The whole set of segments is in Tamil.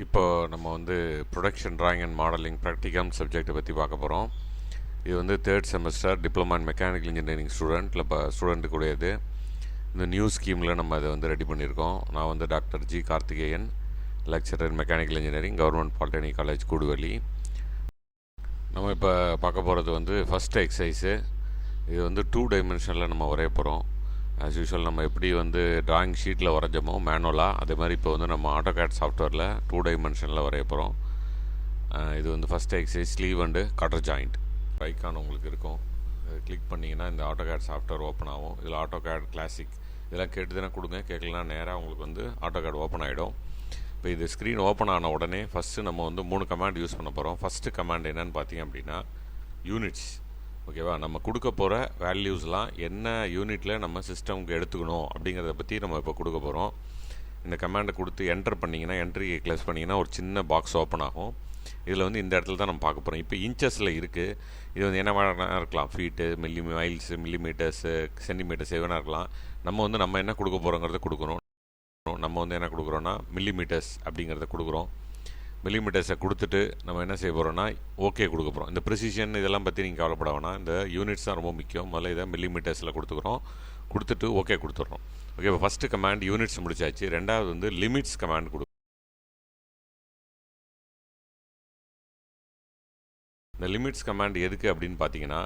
இப்போ நம்ம வந்து production drawing and modelling practicum சப்ஜெக்டை பற்றி பார்க்க போகிறோம். இது வந்து third semester diploma in mechanical engineering ஸ்டூடெண்ட்டுக்குடையது. இந்த நியூ ஸ்கீமில் நம்ம அதை வந்து ரெடி பண்ணியிருக்கோம். நான் வந்து doctor G Karthikeyan, lecturer mechanical engineering, government polytechnic college Kuduveli. நம்ம இப்போ பார்க்க போகிறது வந்து ஃபஸ்ட்டு எக்ஸசைஸு. இது வந்து 2 டைமென்ஷனில் நம்ம வரைய போகிறோம். ஆஸ் யூஷுவல் நம்ம எப்படி வந்து டிராயிங் ஷீட்டில் வரைஞ்சோமோ மேனுவலாக, அதே மாதிரி இப்போ வந்து நம்ம ஆட்டோகேட் சாஃப்ட்வேரில் 2 டைமென்ஷனில் வரைய போகிறோம். இது வந்து first exercise sleeve and cutter joint. Icon உங்களுக்கு இருக்கும், கிளிக் பண்ணிங்கன்னா இந்த ஆட்டோகேட் சாஃப்ட்வேர் ஓப்பன் ஆகும். இதில் ஆட்டோகேட் கிளாசிக் இதெல்லாம் கேட்டு தானே கொடுங்க, கேட்கலாம் நேராக உங்களுக்கு வந்து ஆட்டோகேட் ஓப்பன் ஆகிடும். இப்போ இது ஸ்க்ரீன் ஓப்பன் ஆன உடனே ஃபஸ்ட்டு நம்ம வந்து 3 கமாண்ட் யூஸ் பண்ண போகிறோம். ஃபஸ்ட்டு கமாண்ட் என்னென்னு பார்த்தீங்க அப்படின்னா யூனிட்ஸ். ஓகேவா, நம்ம கொடுக்க போகிற வேல்யூஸ்லாம் என்ன யூனிட்டில் நம்ம சிஸ்டமுக்கு எடுத்துக்கணும் அப்படிங்கிறத பற்றி நம்ம இப்போ கொடுக்க போகிறோம். இந்த கமாண்டை கொடுத்து என்டர் பண்ணிங்கன்னா, என்ட்ரி க்ளோஸ் பண்ணிங்கன்னா ஒரு சின்ன பாக்ஸ் ஓப்பன் ஆகும். இதில் வந்து இந்த இடத்துல தான் நம்ம பார்க்க போகிறோம். இப்போ இன்ச்சஸில் இருக்குது. இது வந்து என்ன வேணா இருக்கலாம், ஃபீட்டு, மைல்ஸு, மில்லிமீட்டர்ஸு, சென்டிமீட்டர்ஸ் எது வேணா இருக்கலாம். நம்ம என்ன கொடுக்க போகிறோங்கிறத கொடுக்குறோம். நம்ம வந்து என்ன கொடுக்குறோன்னா மில்லிமீட்டர்ஸ் அப்படிங்கிறத கொடுக்குறோம். மில்லிமீட்டர்ஸை கொடுத்துட்டு நம்ம என்ன செய்ய போகிறோம்னா ஓகே கொடுக்க போகிறோம். இந்த ப்ரிசிஷன் இதெல்லாம் பற்றி நீங்கள் கவலைப்பட வேணாம், இந்த யூனிட்ஸ் தான் ரொம்ப முக்கியம். முதல்ல இதை மில்லிமீட்டர்ஸில் கொடுத்துட்டு ஓகே கொடுத்துட்றோம். ஓகே, இப்போ ஃபஸ்ட்டு கமாண்ட் யூனிட்ஸ் முடிச்சாச்சு. ரெண்டாவது வந்து லிமிட்ஸ் கமாண்ட் இந்த லிமிட்ஸ் கமாண்ட் எதுக்கு அப்படின்னு பார்த்தீங்கன்னா,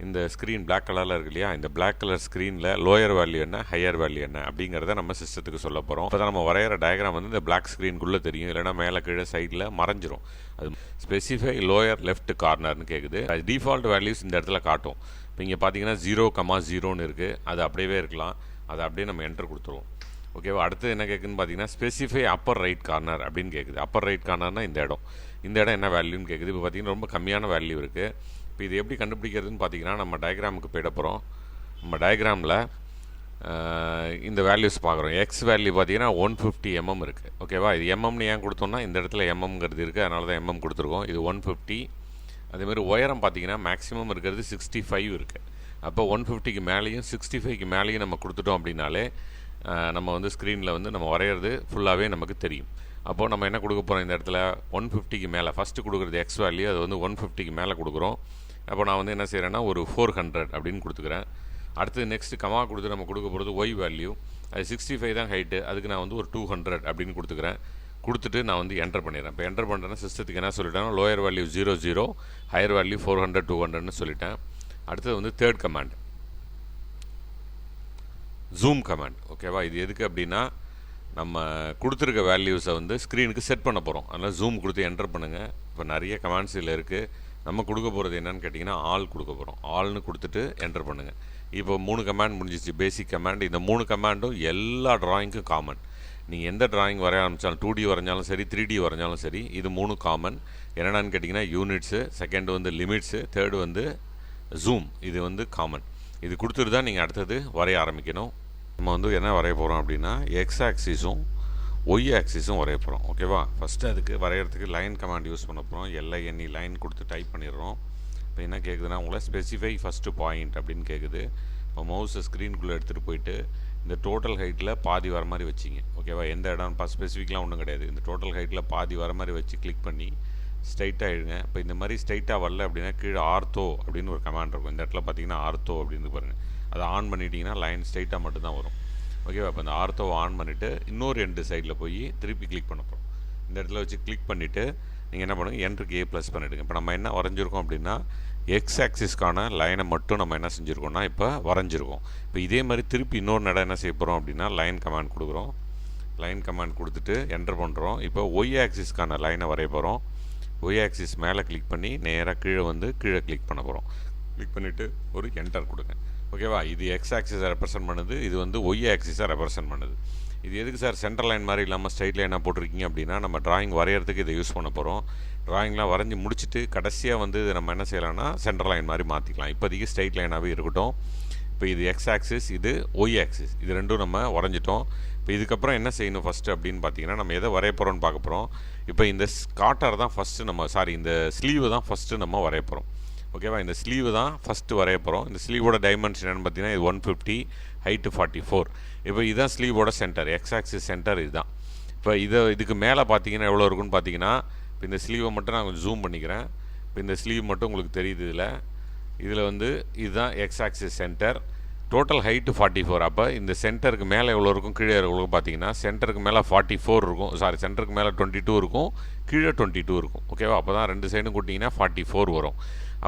இந்த ஸ்க்ரீன் பிளாக் கலரில் இருக்கு இல்லையா, இந்த பிளாக் கலர் ஸ்க்ரீனில் லோயர் வேல்யூ என்ன, ஹையர் வேல்யூ என்ன அப்படிங்கிறத நம்ம சிஸ்டத்துக்கு சொல்ல போகிறோம். இப்போ தான் நம்ம வரைகிற டயக்ராம் வந்து இந்த பிளாக் ஸ்க்ரீனுக்குள்ளே தெரியும், இல்லைனா மேலே கீழே சைடில் மறைஞ்சிரும். அது ஸ்பெசிஃபை லோயர் லெஃப்ட் கார்னர்னு கேட்குது. அது டிஃபால்ட் வேல்யூஸ் இந்த இடத்துல காட்டும். இப்போ இங்கே பார்த்தீங்கன்னா 0,0ன்னு இருக்குது, அது அப்படியே இருக்கலாம். அதை அப்படியே நம்ம என்டர் கொடுத்துருவோம். ஓகேவா, அடுத்து என்ன கேட்குதுன்னு பார்த்தீங்கன்னா ஸ்பெசிஃபை அப்பர் ரைட் கார்னர் அப்படின்னு கேட்குது. அப்பர் ரைட் கார்னர்னால் இந்த இடம் என்ன வேல்யூன்னு கேட்குது. இப்போ பார்த்தீங்கன்னா ரொம்ப கம்மியான வேல்யூ இருக்குது. இப்போ இது எப்படி கண்டுபிடிக்கிறதுன்னு பார்த்தீங்கன்னா, நம்ம டயக்ராமுக்கு போயிட போகிறோம். நம்ம டயக்ராமில் இந்த வேல்யூஸ் பார்க்குறோம். எக்ஸ் வேல்யூ பார்த்தீங்கன்னா 150 mm இருக்குது. ஓகேவா, இது எம்எம்னு ஏன் கொடுத்தோம்னா இந்த இடத்துல எம்எம்ங்கிறது இருக்குது, அதனால தான் எம்எம் கொடுத்துருக்கோம். இது 150. அதேமாதிரி உயரம் பார்த்தீங்கன்னா மேக்ஸிமம் இருக்கிறது 65 இருக்குது. அப்போ 150க்கு மேலேயும் 65க்கு மேலேயும் நம்ம கொடுத்துட்டோம் அப்படின்னாலே நம்ம வந்து ஸ்க்ரீனில் வந்து நம்ம வரைகிறது ஃபுல்லாகவே நமக்கு தெரியும். அப்போது நம்ம என்ன கொடுக்க போகிறோம், இந்த இடத்துல 150க்கு மேலே ஃபஸ்ட்டு கொடுக்குறது எக்ஸ் வேல்யூ, அது வந்து 150க்கு மேலே கொடுக்குறோம். அப்போ நான் வந்து என்ன செய்கிறேன்னா ஒரு 400 அப்படின்னு கொடுத்துக்கிறேன். அடுத்து நெக்ஸ்ட்டு கமா கொடுத்து நம்ம கொடுக்க போகிறது ஒய் வேல்யூ, அது 65 தான் ஹைட்டு, அதுக்கு நான் வந்து ஒரு 200 அப்படின்னு கொடுத்துக்கிறேன். கொடுத்துட்டு நான் வந்து என்டர் பண்ணிடுறேன். இப்போ என்டர் பண்ணுறேன்னா சிஸ்டத்துக்கு என்ன சொல்லிட்டேன்னா லோயர் வேல்யூ 00, ஹையர் வேல்யூ 400, 200ன்னு சொல்லிட்டேன். அடுத்தது வந்து தேர்ட் கமாண்ட் ஜூம் கமாண்ட். ஓகேவா, இது எதுக்கு அப்படின்னா நம்ம கொடுத்துருக்க வேல்யூஸை வந்து ஸ்க்ரீனுக்கு செட் பண்ண போகிறோம். அதனால் ஜூம் கொடுத்து என்டர் பண்ணுங்கள். இப்போ நிறைய கமாண்ட்ஸ் இதில் இருக்குது. நம்ம கொடுக்க போகிறது என்னன்னு கேட்டிங்கன்னா ஆல் கொடுக்க போகிறோம். ஆல்னு கொடுத்துட்டு என்டர் பண்ணுங்கள். இப்போ 3 கமாண்ட் முடிஞ்சிச்சு, பேசிக் கமாண்ட். இந்த 3 கமாண்டும் எல்லா ட்ராயிங்க்கும் காமன். நீங்கள் எந்த ட்ராயிங் வரைய ஆரம்பித்தாலும் 2D வரைஞ்சாலும் சரி, 3D வரைஞ்சாலும் சரி, இது 3 காமன். என்னென்னு கேட்டிங்கன்னா யூனிட்ஸு, செகண்டு வந்து லிமிட்ஸு, தேர்டு வந்து ஜூம். இது வந்து காமன். இது கொடுத்துட்டு தான் நீங்கள் அடுத்தது வரைய ஆரம்பிக்கணும். நம்ம வந்து என்ன வரைய போகிறோம் அப்படின்னா எக்ஸ் ஆக்சிஸும் ஒய் ஆக்சிஸும் வரைய போகிறோம். ஓகேவா, ஃபஸ்ட்டு அதுக்கு வரைகிறதுக்கு லைன் கமாண்ட் யூஸ் பண்ண போகிறோம். LINE லைன் கொடுத்து டைப் பண்ணிடுறோம். இப்போ என்ன கேட்குதுன்னா உங்களை ஸ்பெசிஃபை ஃபஸ்ட்டு பாயிண்ட் அப்படின்னு கேட்குது. இப்போ மவுஸை ஸ்க்ரீனுக்குள்ளே எடுத்துகிட்டு போயிட்டு இந்த டோட்டல் ஹைட்டில் பாதி வர மாதிரி வச்சிங்க. ஓகேவா, எந்த இடம் ஸ்பெசிஃபிக்லாம் ஒன்றும் கிடையாது. இந்த டோட்டல் ஹைட்டில் பாதி வர மாதிரி வச்சு கிளிக் பண்ணி ஸ்ட்ரைட்டாக எழுதுங்க. இப்போ இந்த மாதிரி ஸ்ட்ரைட்டாக வரல அப்படின்னா கீழே ஆர்த்தோ அப்படின்னு ஒரு கமாண்ட் இருக்கும். இந்த இடத்துல பார்த்தீங்கன்னா ஆர்த்தோ அப்படின்னு பாருங்கள், அதை ஆன் பண்ணிட்டீங்கன்னா லைன் ஸ்ட்ரைட்டாக மட்டும்தான் வரும். ஓகேவா, இப்போ இந்த ஆர்த்தோவை ஆன் பண்ணிவிட்டு இன்னொரு 2 சைடில் போய் திருப்பி கிளிக் பண்ண போகிறோம். இந்த இடத்துல வச்சு கிளிக் பண்ணிவிட்டு நீங்கள் என்ன பண்ணுங்கள், என்ட்ருக்கு A+ பண்ணிவிடுங்க. இப்போ நம்ம என்ன வரைஞ்சிருக்கோம் அப்படின்னா எக்ஸ் ஆக்சிஸ்க்கான லைனை மட்டும் நம்ம என்ன செஞ்சுருக்கோம்னா இப்போ வரைஞ்சிருக்கோம். இப்போ இதே மாதிரி திருப்பி இன்னொரு இடம் என்ன செய்ய போகிறோம் அப்படின்னா லைன் கமாண்ட் கொடுக்குறோம். லைன் கமாண்ட் கொடுத்துட்டு என்டர் பண்ணுறோம். இப்போ ஒய் ஆக்சிஸ்க்கான லைனை வரைய போகிறோம். ஒய் ஆக்சிஸ் மேலே கிளிக் பண்ணி நேராக கீழே கிளிக் பண்ண போகிறோம். கிளிக் பண்ணிவிட்டு ஒரு என்டர் கொடுங்க. ஓகேவா, இது எக்ஸ் ஆக்சிஸை ரெப்ரசென்ட் பண்ணுது, இது வந்து ஒய் ஆக்சிஸை ரெப்ரசென்ட் பண்ணுது. இது எதுக்கு சார் சென்டர் லைன் மாதிரி இல்லாமல் ஸ்ட்ரைட் லைனாக போட்டிருக்கீங்க அப்படின்னா, நம்ம டிராயிங் வரைகிறதுக்கு இதை யூஸ் பண்ண போகிறோம். டிராயிங்லாம் வரைஞ்சி முடிச்சுட்டு கடைசியாக வந்து நம்ம என்ன செய்யலாம்னா சென்டர் லைன் மாதிரி மாற்றிக்கலாம். இப்போதைக்கு ஸ்ட்ரைட் லைனாகவே இருக்கட்டும். இப்போ இது எக்ஸ் ஆக்சிஸ், இது ஒய் ஆக்சிஸ், இது ரெண்டும் நம்ம வரைஞ்சிட்டோம். இப்போ இதுக்கப்புறம் என்ன செய்யணும் ஃபஸ்ட்டு அப்படின்னு பார்த்தீங்கன்னா, நம்ம எதை வரைய போகிறோம்னு பார்க்க போகிறோம். இப்போ இந்த காட்டர் தான் ஃபஸ்ட்டு இந்த ஸ்லீவை தான் ஃபஸ்ட்டு நம்ம வரைய போகிறோம். ஓகேவா, இந்த ஸ்லீவு தான் ஃபஸ்ட்டு வரைய போகிறோம். இந்த ஸ்லீவோட டைமென்ஷன் என்னென்னு பார்த்தீங்கன்னா இது 150, ஹைட்டு 44. இப்போ இதுதான் ஸ்லீவோட சென்டர், எக்ஸ் ஆக்சிஸ் சென்டர் இதுதான். இப்போ இதுக்கு மேலே பார்த்தீங்கன்னா எவ்வளோ இருக்குன்னு பார்த்தீங்கன்னா, இப்போ இந்த ஸ்லீவை மட்டும் நான் கொஞ்சம் ஜூம் பண்ணிக்கிறேன். இப்போ இந்த ஸ்லீவ் மட்டும் உங்களுக்கு தெரியுது இதில் வந்து இதுதான் X axis centre. Total height 44. அப்போ இந்த சென்டருக்கு மேலே எவ்வளோ இருக்கும், கீழே எவ்வளோ பார்த்தீங்கன்னா, சென்டருக்கு மேலே 44 இருக்கும். சென்டருக்கு மேலே 22 இருக்கும், கீழே 22 இருக்கும். ஓகேவா? அப்போ தான் ரெண்டு சைடும் கூட்டிங்கன்னா 44 வரும்.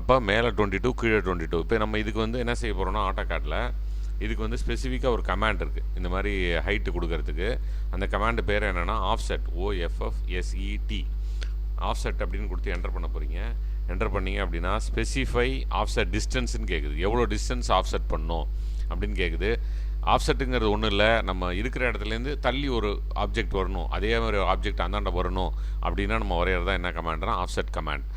அப்போ மேலே 22, கீழே 22. இப்போ நம்ம இதுக்கு வந்து என்ன செய்ய போகிறோம்னா, ஆட்டோகாட்டில் இதுக்கு வந்து ஸ்பெசிஃபிக்காக ஒரு கமாண்ட் இருக்குது இந்த மாதிரி ஹைட்டு கொடுக்கறதுக்கு. அந்த கமாண்டு பேர் என்னென்னா ஆஃப்செட், OFFSET, ஆஃப்செட் அப்படின்னு கொடுத்து என்டர் பண்ண போகிறீங்க. என்டர் பண்ணிங்க அப்படின்னா ஸ்பெசிஃபை ஆஃப்செட் டிஸ்டன்ஸ்னு கேட்குது. எவ்வளோ டிஸ்டன்ஸ் ஆஃப்செட் பண்ணணும் அப்படின்னு கேட்குது. ஆஃப்செட்டுங்கிறது ஒன்றும் இல்லை, நம்ம இருக்கிற இடத்துலேருந்து தள்ளி ஒரு ஆப்ஜெக்ட் வரணும், அதே மாதிரி ஒரு ஆப்ஜெக்ட் அந்தாண்ட வரணும் அப்படின்னா நம்ம வரைகிறது தான் என்ன கமாண்ட்னா ஆஃப்செட் கமாண்ட்.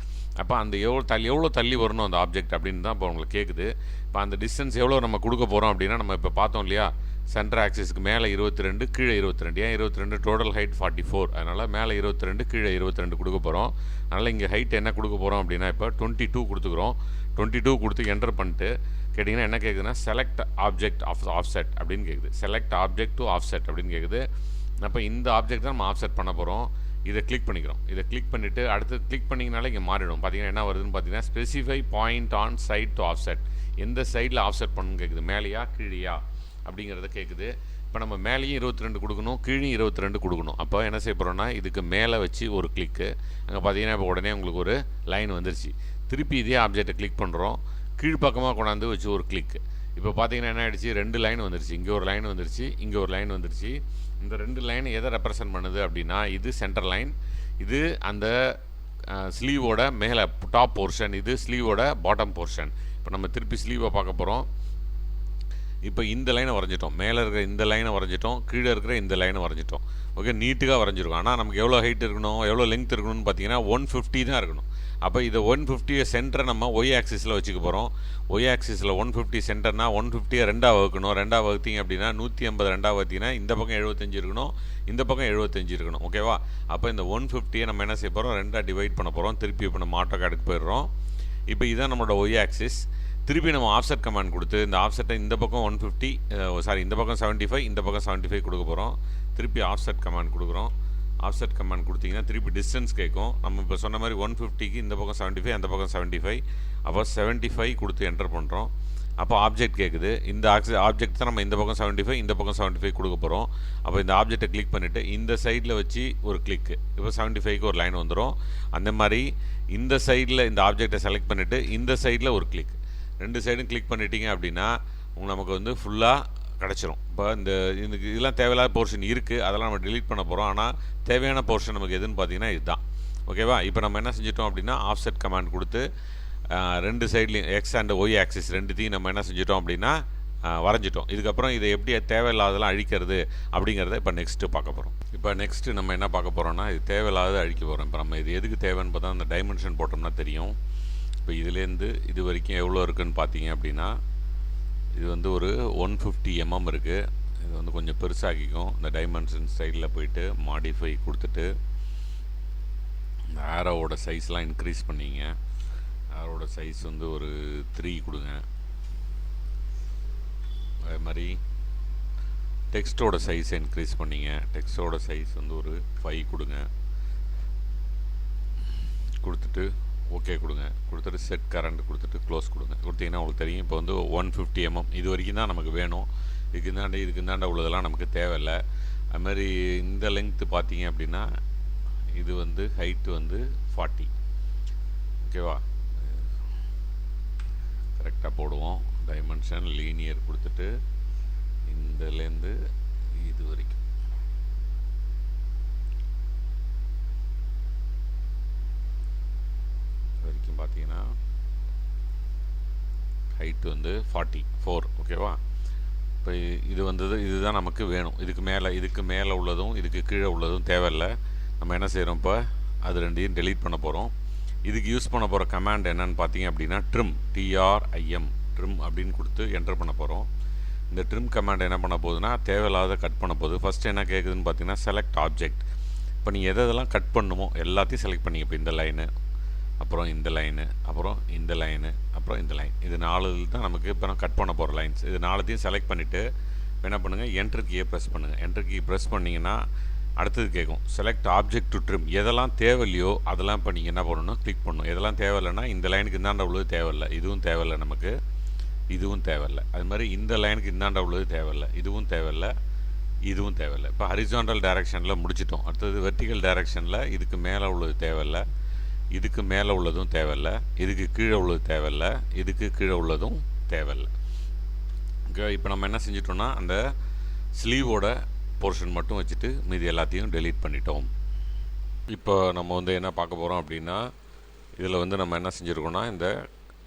அப்போ அந்த எவ்வளோ தள்ளி வரணும் அந்த ஆப்ஜெக்ட் அப்படின்னு தான் இப்போ உங்களுக்கு கேட்குது. இப்போ அந்த டிஸ்டன்ஸ் எவ்வளோ நம்ம கொடுக்க போகிறோம் அப்படின்னா, நம்ம இப்போ பார்த்தோம் இல்லையா, சென்டர் ஆக்சிஸ்க்கு மேலே 22, கீழே 22. ஏன் 22? Total height 44. அதனால் மேலே 22, கீழே 22 கொடுக்க போகிறோம். அதனால் இங்கே ஹைட் என்ன கொடுக்க போகிறோம் அப்படின்னா, இப்போ 22 கொடுத்துக்கிறோம். 22 கொடுத்து என்டர் பண்ணிட்டு கேட்டிங்கன்னா என்ன கேட்குதுன்னா, செலக்ட் ஆப்ஜெக்ட் ஆஃப் ஆஃப்செட் அப்படின்னு கேட்குது. செலக்ட் ஆப்ஜெக்ட் டு ஆஃப்செட் அப்படின்னு கேட்குது. அப்போ இந்த ஆப்ஜெக்ட் தான் நம்ம ஆஃப்செட் பண்ண போகிறோம். இதை கிளிக் பண்ணிக்கிறோம். இதை கிளிக் பண்ணிவிட்டு அடுத்து கிளிக் பண்ணிங்கனாலே இங்கே மாறிடும். பார்த்தீங்கன்னா என்ன வருதுன்னு பார்த்தீங்கன்னா, specify point on side to offset. எந்த சைடில் ஆஃப்செட் பண்ணணும்னு கேட்குது, மேலேயா கீழேயா அப்படிங்கிறத கேட்குது. இப்போ நம்ம மேலேயும் 22 கொடுக்கணும், கீழேயும் 22 கொடுக்கணும். அப்போ என்ன செய்ய போகிறோம்னா, இதுக்கு மேலே வச்சு ஒரு கிளிக்கு. அங்கே பார்த்தீங்கன்னா இப்போ உடனே உங்களுக்கு ஒரு லைன் வந்துருச்சு. திருப்பி இதே ஆப்ஜெக்டை கிளிக் பண்ணுறோம், கீழ்ப்பக்கமாக கொண்டாந்து வச்சு ஒரு கிளிக்கு. இப்போ பார்த்தீங்கன்னா என்ன ஆகிடுச்சு, 2 லைன் வந்துருச்சு. இங்கே ஒரு லைன் வந்துருச்சு, இங்கே ஒரு லைன் வந்துருச்சு. இந்த 2 லைன் எதை ரெப்ரசன்ட் பண்ணுது அப்படின்னா, இது சென்டர் லைன், இது அந்த ஸ்லீவோட மேலே டாப் போர்ஷன், இது ஸ்லீவோட பாட்டம் போர்ஷன். இப்போ நம்ம திருப்பி ஸ்லீவை பார்க்க போகிறோம். இப்போ இந்த லைனை வரைஞ்சிட்டோம், மேலே இருக்கிற இந்த லைனை வரைஞ்சிட்டோம், கீழே இருக்கிற இந்த லைனை வரைஞ்சிட்டோம். ஓகே, நீட்டுக்காக வரைஞ்சிருக்கும். ஆனால் நமக்கு எவ்வளோ ஹைட் இருக்கணும், எவ்வளோ லெங்த் இருக்கணும்னு பார்த்தீங்கன்னா 150 தான் இருக்கணும். அப்போ இதை 150 சென்டரை நம்ம ஒய் ஆக்சிஸில் வச்சுக்க போகிறோம். ஒய் ஆக்சிஸில் 150 சென்டர்னா 150 ரெண்டாக வகுக்கணும். ரெண்டாக வகுத்தீங்க அப்படின்னா 150 ரெண்டாக வகுத்தீங்கன்னா இந்த பக்கம் 75 இருக்கணும், இந்த பக்கம் 75 இருக்கணும். ஓகேவா? அப்போ இந்த 150 நம்ம என்ன செய்ய போகிறோம், ரெண்டாக டிவைட் பண்ண போகிறோம். திருப்பி இப்போ நம்ம ஆட்டோகாடுக்கு போயிடுறோம். இப்போ இதுதான் நம்மளோட ஒய் ஆக்சிஸ். திருப்பி நம்ம ஆஃப்செட் கமாண்ட் கொடுத்து இந்த ஆஃப்செட்டை இந்த பக்கம் 150, இந்த பக்கம் 75, இந்த பக்கம் 75 கொடுக்க போகிறோம். திருப்பி ஆஃப்செட் கமாண்ட் கொடுக்குறோம். ஆஃப்செட் கமாண்ட் கொடுத்தீங்கன்னா திருப்பி டிஸ்டன்ஸ் கேட்கும். நம்ம இப்போ சொன்ன மாதிரி 150க்கு இந்த பக்கம் 75, அந்த பக்கம் 75. அப்போ 75 கொடுத்து என்டர் பண்ணுறோம். அப்போ ஆப்ஜெக்ட் கேட்குது. இந்த ஆப்ஜெக்ட் தான் நம்ம இந்த பக்கம் 75, இந்த பக்கம் 75 கொடுக்க போகிறோம். அப்போ இந்த ஆப்ஜெக்டை கிளிக் பண்ணிவிட்டு இந்த சைடில் வச்சு ஒரு கிளிக்கு. இப்போ 75க்கு ஒரு லைன் வந்துடும். அந்த மாதிரி இந்த சைடில் இந்த ஆப்ஜெக்டை செலக்ட் பண்ணிவிட்டு இந்த சைடில் ஒரு கிளிக். 2 சைடும் கிளிக் பண்ணிட்டீங்க அப்படின்னா நமக்கு வந்து ஃபுல்லாக கிடச்சிரும். இப்போ இதெல்லாம் தேவையில்லாத போர்ஷன் இருக்குது, அதெல்லாம் நம்ம டிலீட் பண்ண போகிறோம். ஆனால் தேவையான போர்ஷன் நமக்கு எதுன்னு பார்த்தீங்கன்னா இதுதான். ஓகேவா? இப்போ நம்ம என்ன செஞ்சிட்டோம் அப்படின்னா, ஆஃப்செட் கமாண்ட் கொடுத்து 2 சைட்லையும் எக்ஸ் அண்ட் ஒய் ஆக்சிஸ் ரெண்டுத்தையும் நம்ம என்ன செஞ்சிட்டோம் அப்படின்னா வரைஞ்சிட்டோம். இதுக்கப்புறம் இதை எப்படி தேவையில்லாதெல்லாம் அழிக்கிறது அப்படிங்கிறத இப்போ நெக்ஸ்ட்டு பார்க்க போகிறோம். இப்போ நெக்ஸ்ட்டு நம்ம என்ன பார்க்க போகிறோம்னா, இது தேவையில்லாத அழிக்க போகிறோம். இப்போ நம்ம இது எதுக்கு தேவைன்னு பார்த்தா அந்த டைமென்ஷன் போட்டோம்னா தெரியும். இப்போ இதுலேருந்து இது வரைக்கும் எவ்வளோ இருக்குதுன்னு பார்த்தீங்க அப்படின்னா, இது வந்து ஒரு 150 mm இருக்குது. இது வந்து கொஞ்சம் பெருசாகிக்கும். இந்த டைமென்ஷன் ஸ்டைலில் போயிட்டு மாடிஃபை கொடுத்துட்டு இந்த ஆரோவோட சைஸ்லாம் இன்க்ரீஸ் பண்ணிங்க. ஆரோட சைஸ் வந்து ஒரு 3 கொடுங்க. அதே மாதிரி டெக்ஸ்ட்டோட சைஸை இன்க்ரீஸ் பண்ணிங்க. டெக்ஸ்ட்டோட சைஸ் வந்து ஒரு 5 கொடுங்க. கொடுத்துட்டு ஓகே கொடுங்க. கொடுத்துட்டு செட் கரண்ட் கொடுத்துட்டு க்ளோஸ் கொடுங்க. கொடுத்தீங்கன்னா உங்களுக்கு தெரியும். இப்போ வந்து 150 mm இது வரைக்கும் தான் நமக்கு வேணும். இதுக்கு இந்தாண்ட உள்ளதெல்லாம் நமக்கு தேவையில்லை. அதுமாதிரி இந்த லெங்க்த்து பார்த்தீங்க அப்படின்னா இது வந்து ஹைட்டு வந்து 40. ஓகேவா? கரெக்டாக போடுவோம். டைமென்ஷன் லீனியர் கொடுத்துட்டு இந்தலேருந்து இது வரைக்கும் பார்த்தீங்கன்னா ஹைட்டு வந்து 44. ஓகேவா? இப்போ இது வந்தது, இதுதான் நமக்கு வேணும். இதுக்கு மேலே உள்ளதும் இதுக்கு கீழே உள்ளதும் தேவையில்லை. நம்ம என்ன செய்கிறோம், இப்போ அது ரெண்டையும் டெலீட் பண்ண போகிறோம். இதுக்கு யூஸ் பண்ண போகிற கமாண்ட் என்னன்னு பார்த்தீங்க அப்படின்னா ட்ரிம், TRIM, ட்ரிம் அப்படின்னு கொடுத்து என்டர் பண்ண போகிறோம். இந்த ட்ரிம் கமாண்ட் என்ன பண்ண போகுதுன்னா தேவையில்லாத கட் பண்ண போகுது. ஃபஸ்ட்டு என்ன கேட்குதுன்னு பார்த்தீங்கன்னா செலக்ட் ஆப்ஜெக்ட். இப்போ நீங்கள் எதெல்லாம் கட் பண்ணணுமோ எல்லாத்தையும் செலக்ட் பண்ணிங்க. இப்போ இந்த லைனு, அப்புறம் இந்த லைனு, அப்புறம் இந்த லைனு, அப்புறம் இந்த லைன், இது 4 தான் நமக்கு இப்போ நான் கட் பண்ண போகிற லைன்ஸ். இது 4த்தையும் செலக்ட் பண்ணிவிட்டு என்ன பண்ணுங்கள், என்டர் கீயை ப்ரெஸ் பண்ணுங்கள். என்டர் கீ ப்ரெஸ் பண்ணிங்கன்னா அடுத்தது கேட்கும் செலக்ட் ஆப்ஜெக்ட் டு ட்ரிம். எதெல்லாம் தேவையில்லையோ அதெல்லாம் இப்போ நீங்கள் என்ன பண்ணணும், கிளிக் பண்ணணும். எதெல்லாம் தேவையில்லைன்னா இந்த லைனுக்கு இந்தாண்ட உள்ளது தேவையில்லை, இதுவும் தேவையில்லை, நமக்கு இதுவும் தேவையில்லை. அது மாதிரி இந்த லைனுக்கு இந்தாண்ட உள்ளது தேவையில்லை, இதுவும் தேவையில்லை, இதுவும் தேவையில்லை. இப்போ ஹரிசாண்டல் டைரக்ஷனில் முடிச்சிட்டோம். அடுத்தது வெர்டிக்கல் டைரக்ஷனில் இதுக்கு மேலே உள்ளது தேவையில்லை, இதுக்கு மேலே உள்ளதும் தேவையில்லை, இதுக்கு கீழே உள்ளது தேவையில்லை, இதுக்கு கீழே உள்ளதும் தேவையில்லை. ஓகே, இப்போ நம்ம என்ன செஞ்சிட்டோம்னா அந்த ஸ்லீவோட போர்ஷன் மட்டும் வச்சுட்டு மீதி எல்லாத்தையும் டெலீட் பண்ணிட்டோம். இப்போ நம்ம வந்து என்ன பார்க்க போகிறோம் அப்படின்னா, இதில் வந்து நம்ம என்ன செஞ்சுருக்கோம்னா இந்த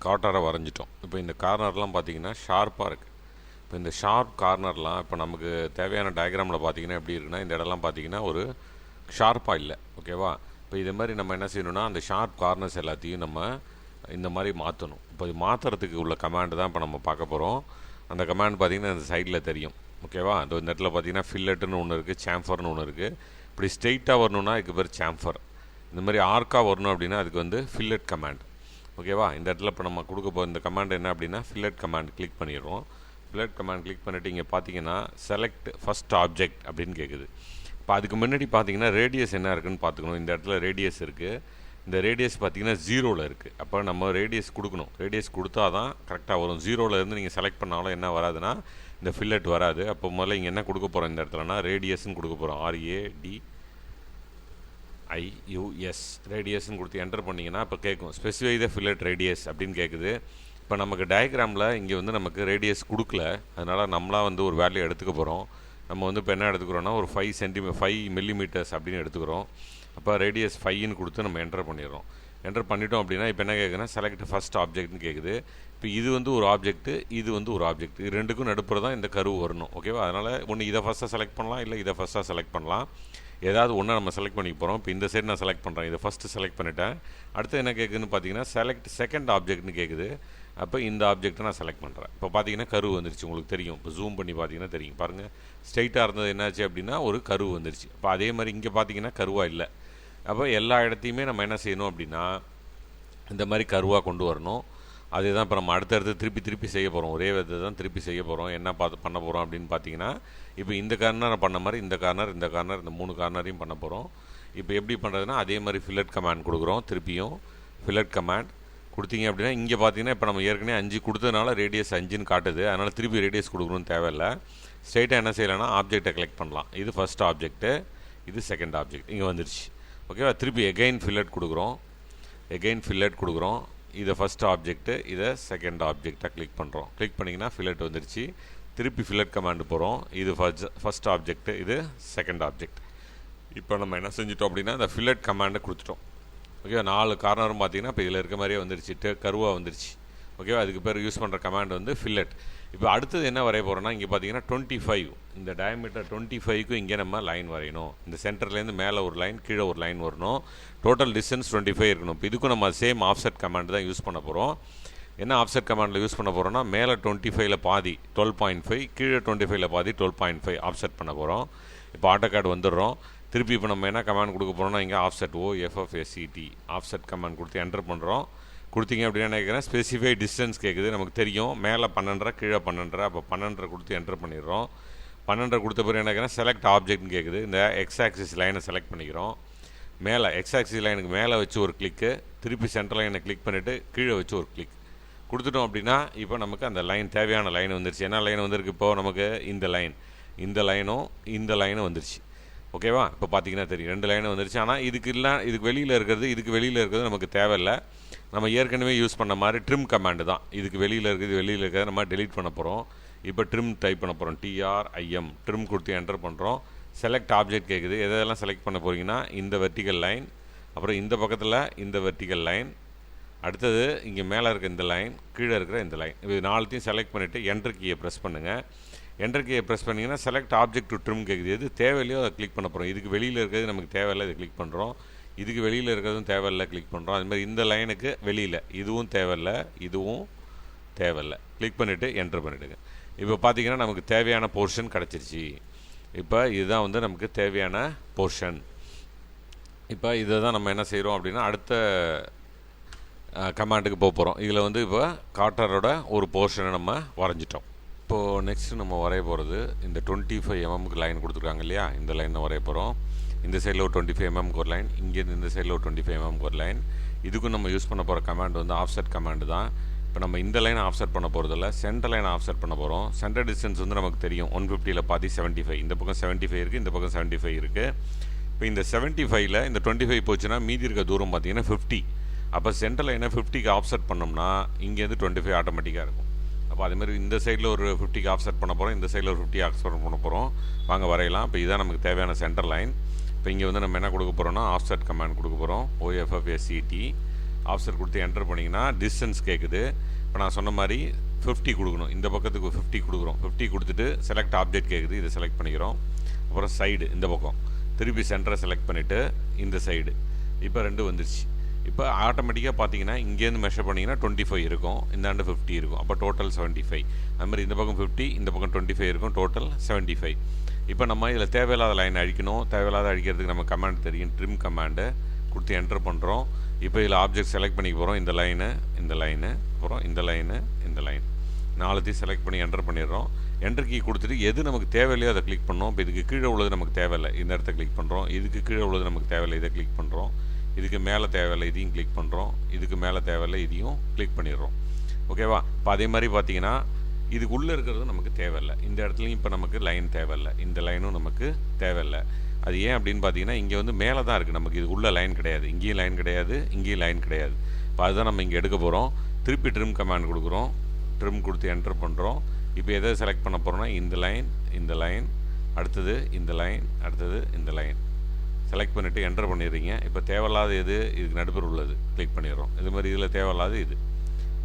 கார்னரை வரைஞ்சிட்டோம். இப்போ இந்த கார்னர்லாம் பார்த்திங்கன்னா ஷார்ப்பாக இருக்குது. இப்போ இந்த ஷார்ப் கார்னர்லாம் இப்போ நமக்கு தேவையான டயக்ராமில் பார்த்திங்கன்னா எப்படி இருக்குன்னா, இந்த இடம்லாம் பார்த்திங்கன்னா ஒரு ஷார்ப்பாக இல்லை. ஓகேவா? இப்போ இதே மாதிரி நம்ம என்ன செய்யணும்னா அந்த ஷார்ப் கார்னர்ஸ் எல்லாத்தையும் நம்ம இந்த மாதிரி மாற்றணும். இப்போ இது மாற்றுறதுக்கு உள்ள கமாண்டு தான் இப்போ நம்ம பார்க்க போகிறோம். அந்த கமாண்ட் பார்த்திங்கன்னா இந்த சைடில் தெரியும். ஓகேவா? அது இந்த இடத்துல பார்த்தீங்கன்னா ஃபில்லட்டுன்னு ஒன்று இருக்குது, சாம்ஃபர்னு ஒன்று இருக்குது. இப்படி ஸ்ட்ரெயிட்டாக வரணுன்னா அதுக்கு பேர் சாம்ஃபர். இந்த மாதிரி ஆர்க்காக வரணும் அப்படின்னா அதுக்கு வந்து ஃபில்லட் கமாண்ட். ஓகேவா? இந்த இடத்துல இப்போ நம்ம கொடுக்க போகிற இந்த கமாண்ட் என்ன அப்படின்னா ஃபில்லட் கமாண்ட் கிளிக் பண்ணிடுறோம். ஃபில்லட் கமாண்ட் கிளிக் பண்ணிவிட்டு இங்கே பார்த்தீங்கன்னா செலக்ட் ஃபஸ்ட் ஆப்ஜெக்ட் அப்படின்னு கேட்குது. இப்போ அதுக்கு முன்னாடி பார்த்தீங்கன்னா ரேடியஸ் என்ன இருக்குதுன்னு பார்த்துக்கணும். இந்த இடத்துல ரேடியஸ் இருக்குது. இந்த ரேடியஸ் பார்த்தீங்கன்னா 0ல் இருக்குது. அப்போ நம்ம ரேடியஸ் கொடுக்கணும். ரேடியஸ் கொடுத்தா தான் கரெக்டாக வரும். 0ல் இருந்து நீங்கள் செலக்ட் பண்ணாலும் என்ன வராதுன்னா இந்த ஃபில்லட் வராது. அப்போ முதல்ல இங்கே என்ன கொடுக்க போகிறோம் இந்த இடத்துலனா ரேடியஸ்ன்னு கொடுக்க போகிறோம். RADIUS ரேடியஸ்ன்னு கொடுத்து என்டர் பண்ணிங்கன்னா இப்போ கேட்கும் ஸ்பெசிஃபை த ஃபில்லட் ரேடியஸ் அப்படின்னு கேட்குது. இப்போ நமக்கு டயக்ராமில் இங்கே வந்து நமக்கு ரேடியஸ் கொடுக்கல, அதனால் நம்மளாக வந்து ஒரு வேல்யூ எடுத்துக்க போகிறோம். நம்ம வந்து இப்போ என்ன எடுத்துக்கிறோன்னா ஒரு 5 மில்லிமீட்டர்ஸ் அப்படின்னு எடுத்துக்கிறோம். அப்போ ரேடியஸ் 5ன்னு கொடுத்து நம்ம என்டர் பண்ணிடுறோம். என்டர் பண்ணிட்டோம் அப்படின்னா இப்போ என்ன கேட்குதுன்னா செலக்ட் ஃபஸ்ட் ஆப்ஜெக்ட்னு கேட்குது. இப்போ இது வந்து ஒரு ஆப்ஜெக்ட்டு, இது வந்து ஒரு ஆப்ஜெக்ட். இது ரெண்டுக்கும் நடுப்புற தான் இந்த கர்வ் வரணும். ஓகேவா? அதனால் ஒன்று இதை ஃபஸ்ட்டாக செலக்ட் பண்ணலாம், இல்லை இதை ஃபஸ்ட்டாக செலக்ட் பண்ணலாம். ஏதாவது ஒன்று நம்ம செலக்ட் பண்ணிக்க போகிறோம். இப்போ இந்த சைடு நான் செலக்ட் பண்ணுறேன், இதை ஃபஸ்ட்டு செலக்ட் பண்ணிட்டேன். அடுத்து என்ன கேட்குதுன்னு பார்த்தீங்கன்னா செலக்ட் செகண்ட் ஆப்ஜெக்ட்னு கேட்குது. அப்போ இந்த ஆப்ஜெக்ட்டை நான் செலக்ட் பண்ணுறேன். இப்போ பார்த்தீங்கன்னா கர்வ் வந்துருச்சு, உங்களுக்கு தெரியும். இப்போ ஜூம் பண்ணி பார்த்தீங்கன்னா தெரியும். பாருங்கள், ஸ்ட்ரைட்டாக இருந்தது என்னாச்சு அப்படின்னா ஒரு கர்வ் வந்துருச்சு. இப்போ அதே மாதிரி இங்கே பார்த்தீங்கன்னா கர்வாக இல்லை. அப்போ எல்லா இடத்தையுமே நம்ம என்ன செய்யணும் அப்படின்னா இந்த மாதிரி கர்வாக கொண்டு வரணும். அதே தான் இப்போ நம்ம அடுத்தடுத்து திருப்பி செய்ய போகிறோம். ஒரே விதத்தை தான் திருப்பி செய்ய போகிறோம். என்ன பண்ண போகிறோம் அப்படின்னு பார்த்தீங்கன்னா இப்போ இந்த கார்னர் பண்ண மாதிரி இந்த கார்னர் இந்த 3 கார்னரையும் பண்ண போகிறோம். இப்போ எப்படி பண்ணுறதுன்னா அதே மாதிரி ஃபில்லட் கமாண்ட் கொடுக்குறோம். திருப்பியும் ஃபில்லட் கமாண்ட் கொடுத்தீங்க அப்படின்னா இங்கே பார்த்தீங்கன்னா இப்போ நம்ம ஏற்கனவே 5 கொடுத்ததுனால ரேடியஸ் 5ன்னு காட்டுது. அதனால் திருப்பி ரேடியஸ் கொடுக்கணும்னு தேவையில்லை. ஸ்ட்ரைட்டாக என்ன செய்யலைன்னா ஆப்ஜெக்டை கலெக்ட் பண்ணலாம். இது ஃபஸ்ட் ஆப்ஜெக்ட்டு, இது செகண்ட் ஆப்ஜெக்ட். இங்கே வந்துருச்சு. ஓகேவா? திருப்பி எகைன் ஃபில்லட் கொடுக்குறோம். இதை ஃபஸ்ட் ஆப்ஜெக்ட்டு, இதை செகண்ட் ஆப்ஜெக்டாக கிளிக் பண்ணுறோம். கிளிக் பண்ணிங்கன்னா ஃபில்லட் வந்துருச்சு. திருப்பி ஃபில்லட் கமாண்டு போகிறோம். இது ஃபஸ்ட் ஆப்ஜெக்ட்டு, இது செகண்ட் ஆப்ஜெக்ட். இப்போ நம்ம என்ன செஞ்சிட்டோம் அப்படின்னா இந்த ஃபில்லட் கமாண்டை கொடுத்துட்டோம். ஓகேவா? 4 கார்னரும் பார்த்தீங்கன்னா இப்போ இதில் இருக்க மாதிரியே வந்துருச்சு, கருவாக வந்துருச்சு. ஓகேவா? அதுக்கு பேர் யூஸ் பண்ணுற கமாண்ட் வந்து ஃபில்லட். இப்போ அடுத்தது என்ன வரைய போகிறோன்னா இங்கே பார்த்தீங்கன்னா 25 இந்த டயமீட்டர் 25க்கும் இங்கே நம்ம லைன் வரையணும். இந்த சென்டர்லேருந்து மேலே ஒரு லைன், கீழே ஒரு லைன் வரணும். டோட்டல் டிஸ்டன்ஸ் 25 இருக்கணும். இப்போ இதுக்கும் நம்ம சேம் ஆஃப்செட் கமாண்ட் தான் யூஸ் பண்ண போகிறோம். என்ன ஆஃப்செட் கமாண்டில் யூஸ் பண்ண போகிறோம்னா மேலே 25ல் பாதி 12.5, கீழே 25ல் பாதி 12.5 ஆஃப்செட் பண்ண போகிறோம். இப்போ ஆட்டோகாட் வந்துடுறோம். திருப்பி இப்போ நம்ம என்ன கமாண்ட் கொடுக்க போகிறோம்னா இங்கே ஆஃப்செட் OFFSET ஆஃப்செட் கமாண்ட் கொடுத்து என்டர் பண்ணுறோம். கொடுத்தீங்க அப்படின்னா நினைக்கிறேன் ஸ்பெசிஃபை டிஸ்டன்ஸ் கேட்குது. நமக்கு தெரியும் மேலே 12.5 கீழே 12.5. அப்போ 12.5 கொடுத்து என்டர் பண்ணிடுறோம். 12.5 கொடுத்த பிறகு என்ன செலக்ட் ஆப்ஜெக்ட்னு கேட்குது. இந்த எக்ஸ் ஆக்சிஸ் லைனை செலக்ட் பண்ணிக்கிறோம். மேலே எக்ஸ் ஆக்சிஸ் லைனுக்கு மேலே வச்சு ஒரு கிளிக்கு, திருப்பி சென்டர் லைனை கிளிக் பண்ணிவிட்டு கீழே வச்சு ஒரு கிளிக் கொடுத்துட்டோம் அப்படின்னா இப்போ நமக்கு அந்த லைன் தேவையான லைன் வந்துருச்சு. என்ன லைன் வந்திருக்கு இப்போது நமக்கு இந்த லைனும் வந்துருச்சு. ஓகேவா? இப்போ பார்த்தீங்கன்னா தெரியும் 2 லைனும் வந்துருச்சு. ஆனால் இதுக்கு வெளியில் இருக்கிறது நமக்கு தேவையில்லை. நம்ம ஏற்கனவே யூஸ் பண்ண மாதிரி ட்ரிம் கமாண்டு தான். இதுக்கு வெளியில் இருக்கிறது நம்ம டெலீட் பண்ண போகிறோம். இப்போ ட்ரிம் டைப் பண்ண போகிறோம். TRIM ட்ரிம் கொடுத்து என்டர் பண்ணுறோம். செலக்ட் ஆப்ஜெக்ட் கேட்குது. எதெல்லாம் செலக்ட் பண்ண போகிறீங்கன்னா இந்த வெர்டிக்கல் லைன், அப்புறம் இந்த பக்கத்தில் இந்த வெர்டிக்கல் லைன், அடுத்தது இங்கே மேலே இருக்க இந்த லைன், கீழே இருக்கிற இந்த லைன். இது 4த்தையும் செலக்ட் பண்ணிவிட்டு என்டர் கீயை ப்ரெஸ் பண்ணுங்கள். என்டர் கீயை ப்ரெஸ் பண்ணிங்கன்னா செலக்ட் ஆப்ஜெக்ட் டு ட்ரிம் கேட்குது. எது தேவையில்லையோ அதை கிளிக் பண்ண போகிறோம். இதுக்கு வெளியில் இருக்கிறது நமக்கு தேவையில்லை, இதை கிளிக் பண்ணுறோம். இதுக்கு வெளியில் இருக்கிறதும் தேவையில்லை, கிளிக் பண்ணுறோம். அதுமாதிரி இந்த லைனுக்கு வெளியில் இதுவும் தேவையில்லை, இதுவும் தேவையில்லை. கிளிக் பண்ணிவிட்டு என்டர் பண்ணிவிடுங்க. இப்போ பார்த்தீங்கன்னா நமக்கு தேவையான போர்ஷன் கிடச்சிருச்சு. இப்போ இதுதான் வந்து நமக்கு தேவையான போர்ஷன். இப்போ இதை தான் நம்ம என்ன செய்கிறோம் அப்படின்னா அடுத்த கமாண்டுக்கு போக போகிறோம். இதில் வந்து இப்போ கார்ட்டரோட ஒரு போர்ஷனை நம்ம வரைஞ்சிட்டோம். இப்போது நெக்ஸ்ட்டு நம்ம வரைய போகிறது இந்த 25 mmக்கு லைன் கொடுத்துருக்காங்க இல்லையா, இந்த லைன் வரைய போகிறோம். இந்த சைடில் ஒரு 25 mmக்கு ஒரு லைன், இங்கேருந்து இந்த சைடில் ஒரு 25 mmக்கு ஒரு லைன். இதுக்கும் நம்ம யூஸ் பண்ண போகிற கமாண்ட் வந்து ஆஃப்செட் கமாண்டு தான். இப்போ நம்ம இந்த லைனை ஆஃப்செட் பண்ண போகிறதில்ல, சென்டர் லைனை ஆஃப்செட் பண்ண போகிறோம். சென்டர் டிஸ்டன்ஸ் வந்து நமக்கு தெரியும் 150ல் பாதி 75, இந்த பக்கம் 75 இருக்குது, இந்த பக்கம் 75 இருக்குது. இப்போ இந்த 75ல் இந்த 25 போச்சுன்னா மீதி இருக்க தூரம் பார்த்தீங்கன்னா 50. அப்போ சென்டர் லைனை 50க்கு ஆஃப்செட் பண்ணோம்னா இங்கேருந்து 25 ஆட்டோமேட்டிக்காக இருக்கும். அப்போ அதேமாதிரி இந்த சைடில் ஒரு 50க்கு ஆஃப்செட் பண்ண போகிறோம், இந்த சைடில் ஒரு 50 ஆஃப்செட் பண்ண போகிறோம். வாங்க வரையலாம். இப்போ இதுதான் நமக்கு தேவையான சென்டர் லைன். இப்போ இங்கே வந்து நம்ம என்ன கொடுக்க போகிறோம்னா ஆஃப்செட் கமாண்ட் கொடுக்க போகிறோம். OFFSET ஆஃப்செட் கொடுத்து என்டர் பண்ணிங்கன்னா டிஸ்டன்ஸ் கேட்குது. இப்போ நான் சொன்ன மாதிரி 50 கொடுக்கணும், இந்த பக்கத்துக்கு 50 கொடுக்குறோம். 50 கொடுத்துட்டு செலக்ட் ஆப்ஜெக்ட் கேட்குது, இதை செலக்ட் பண்ணிக்கிறோம். அப்புறம் சைடு இந்த பக்கம் திருப்பி சென்டரை செலக்ட் பண்ணிவிட்டு இந்த சைடு இப்போ 2 வந்துருச்சு. இப்போ ஆட்டோமேட்டிக்காக பார்த்தீங்கன்னா இங்கேருந்து மெஷர் பண்ணிங்கன்னா 25 இருக்கும், இந்தாண்டு 50 இருக்கும். அப்போ டோட்டல் 75. அதுமாதிரி இந்த பக்கம் 50, இந்த பக்கம் 25 இருக்கும், டோட்டல் 75. இப்போ நம்ம இதில் தேவையில்லாத லைன் அழிக்கணும். தேவையில்லாத அழிக்கிறதுக்கு நம்ம கமாண்ட் தெரியும், ட்ரிம் கமாண்டை கொடுத்து என்டர் பண்ணுறோம். இப்போ இதில் ஆப்ஜெக்ட் செலக்ட் பண்ணிக்க போகிறோம். இந்த லைனு, இந்த லைனு, அப்புறம் இந்த லைனு, இந்த லைன், 4த்தையும் செலக்ட் பண்ணி என்டர் பண்ணிடுறோம். என்டர் கீ கொடுத்துட்டு எது நமக்கு தேவையில்லையோ அதை கிளிக் பண்ணோம். இப்போ இதுக்கு கீழே உள்ளது நமக்கு தேவையில்லை, இந்த இடத்த கிளிக் பண்ணுறோம். இதுக்கு கீழே உள்ளது நமக்கு தேவையில்லை, இதை கிளிக் பண்ணுறோம். இதுக்கு மேலே தேவையில்லை, இதையும் கிளிக் பண்ணுறோம். இதுக்கு மேலே தேவையில்லை, இதையும் கிளிக் பண்ணிடுறோம். ஓகேவா? இப்போ அதே மாதிரி பார்த்தீங்கன்னா இதுக்குள்ளே இருக்கிறது நமக்கு தேவையில்லை. இந்த இடத்துலையும் இப்போ நமக்கு லைன் தேவையில்லை, இந்த லைனும் நமக்கு தேவையில்லை. அது ஏன் அப்படின்னு பார்த்தீங்கன்னா இங்கே வந்து மேலே தான் இருக்குது, நமக்கு இது உள்ள லைன் கிடையாது, இங்கேயும் லைன் கிடையாது, இங்கேயும் லைன் கிடையாது. இப்போ அதுதான் நம்ம இங்கே எடுக்க போகிறோம். திருப்பி ட்ரிம் கமாண்ட் கொடுக்குறோம். ட்ரிம் கொடுத்து என்டர் பண்ணுறோம். இப்போ எதை செலக்ட் பண்ண போகிறோம்னா இந்த லைன், இந்த லைன், அடுத்தது இந்த லைன், அடுத்தது இந்த லைன் செலக்ட் பண்ணிவிட்டு என்டர் பண்ணிடுறீங்க. இப்போ தேவையில்லாத எது இதுக்கு நடுப்புற உள்ளது கிளிக் பண்ணிடுறோம். இது மாதிரி இதில் தேவையில்லாத இது.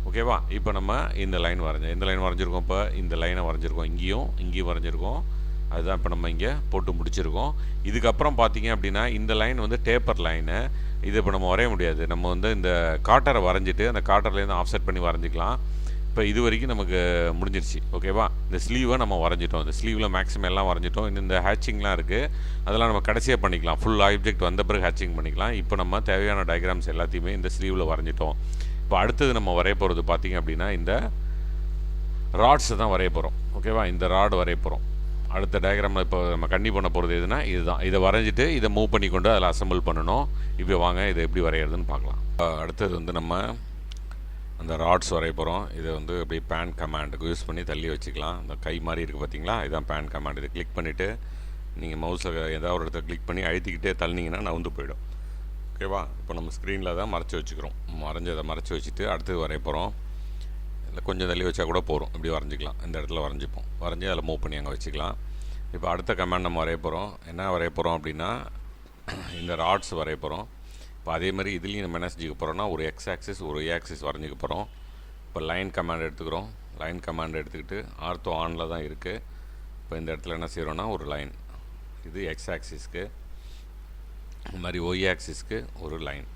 ஓகேவா? இப்போ நம்ம இந்த லைன் வரைஞ்சோம். இந்த லைன் வரைஞ்சிருக்கோம். இப்போ இந்த லைனை வரைஞ்சிருக்கோம், இங்கேயும் வரைஞ்சிருக்கோம். அதுதான் இப்போ நம்ம இங்கே போட்டு முடிச்சிருக்கோம். இதுக்கப்புறம் பார்த்தீங்க அப்படின்னா இந்த லைன் வந்து டேப்பர் லைனு. இது இப்போ நம்ம வரைய முடியாது. நம்ம வந்து இந்த காட்டரை வரைஞ்சிட்டு அந்த காட்டர்லேருந்து ஆஃப்செட் பண்ணி வரைஞ்சிக்கலாம். இப்போ இது வரைக்கும் நமக்கு முடிஞ்சிருச்சு. ஓகேவா? இந்த ஸ்லீவை நம்ம வரைஞ்சிட்டோம். இந்த ஸ்லீவில் மேக்ஸிமம் எல்லாம் வரைஞ்சிட்டோம். இன்னும் இந்த ஹேச்சிங்லாம் இருக்குது, அதெல்லாம் நம்ம கடைசியாக பண்ணிக்கலாம். ஃபுல் ஆப்ஜெக்ட் வந்த பிறகு ஹேச்சிங் பண்ணிக்கலாம். இப்போ நம்ம தேவையான டயக்ராம்ஸ் எல்லாத்தையுமே இந்த ஸ்லீவில் வரைஞ்சிட்டோம். இப்போ அடுத்தது நம்ம வரைய போகிறது பார்த்திங்க அப்படின்னா இந்த ராட்ஸை தான் வரைய போகிறோம். ஓகேவா? இந்த ராடு வரைய போகிறோம். அடுத்த டயக்ராமில் இப்போ நம்ம கண்ணி பண்ண போகிறது எதுனா இதுதான். இதை வரைஞ்சிட்டு இதை மூவ் பண்ணி கொண்டு அதில் அசம்பிள் பண்ணணும். இப்போ வாங்க இதை எப்படி வரைகிறதுன்னு பார்க்கலாம். அடுத்தது வந்து நம்ம அந்த ராட்ஸ் வரைய போகிறோம். இதை வந்து அப்படியே பேன் கமாண்டுக்கு யூஸ் பண்ணி தள்ளி வச்சுக்கலாம். இந்த கை மாதிரி இருக்குது பார்த்தீங்களா, இதுதான் பேன் கமாண்ட். இதை கிளிக் பண்ணிவிட்டு நீங்கள் மவுஸை ஏதாவது ஒரு இடத்த கிளிக் பண்ணி அழுத்திக்கிட்டே தள்ளினீங்கன்னா நவுந்து போயிடும். ஓகேவா? இப்போ நம்ம ஸ்க்ரீனில் தான் மறைச்சி வச்சுக்கிறோம். வரைஞ்சதை மறைச்சி வச்சுட்டு அடுத்தது வரைய போகிறோம். இல்லை கொஞ்சம் தள்ளி வச்சா கூட போகிறோம், இப்படி வரைஞ்சிக்கலாம். இந்த இடத்துல வரைஞ்சிப்போம். வரைஞ்சி அதில் மூவ் பண்ணி அங்கே வச்சுக்கலாம். இப்போ அடுத்த கமாண்ட் நம்ம வரைய போகிறோம். என்ன வரைய போகிறோம் அப்படின்னா இந்த ராட்ஸ் வரைய போகிறோம். இப்போ அதே மாதிரி இதுலேயும் நம்ம என்ன செஞ்சுக்க போகிறோம்னா ஒரு எக்ஸ் ஆக்சிஸ் ஒரு ஏ ஆக்சிஸ் வரைஞ்சிக்க போகிறோம். இப்போ லைன் கமாண்ட் எடுத்துக்கிறோம். லைன் கமாண்ட் எடுத்துக்கிட்டு ஆர்த்தோ ஆனில் தான் இருக்குது. இப்போ இந்த இடத்துல என்ன செய்கிறோன்னா ஒரு லைன், இது எக்ஸ் ஆக்சிஸ்க்கு, இந்த மாதிரி ஒய் ஆக்சிஸ்க்கு ஒரு லைன்.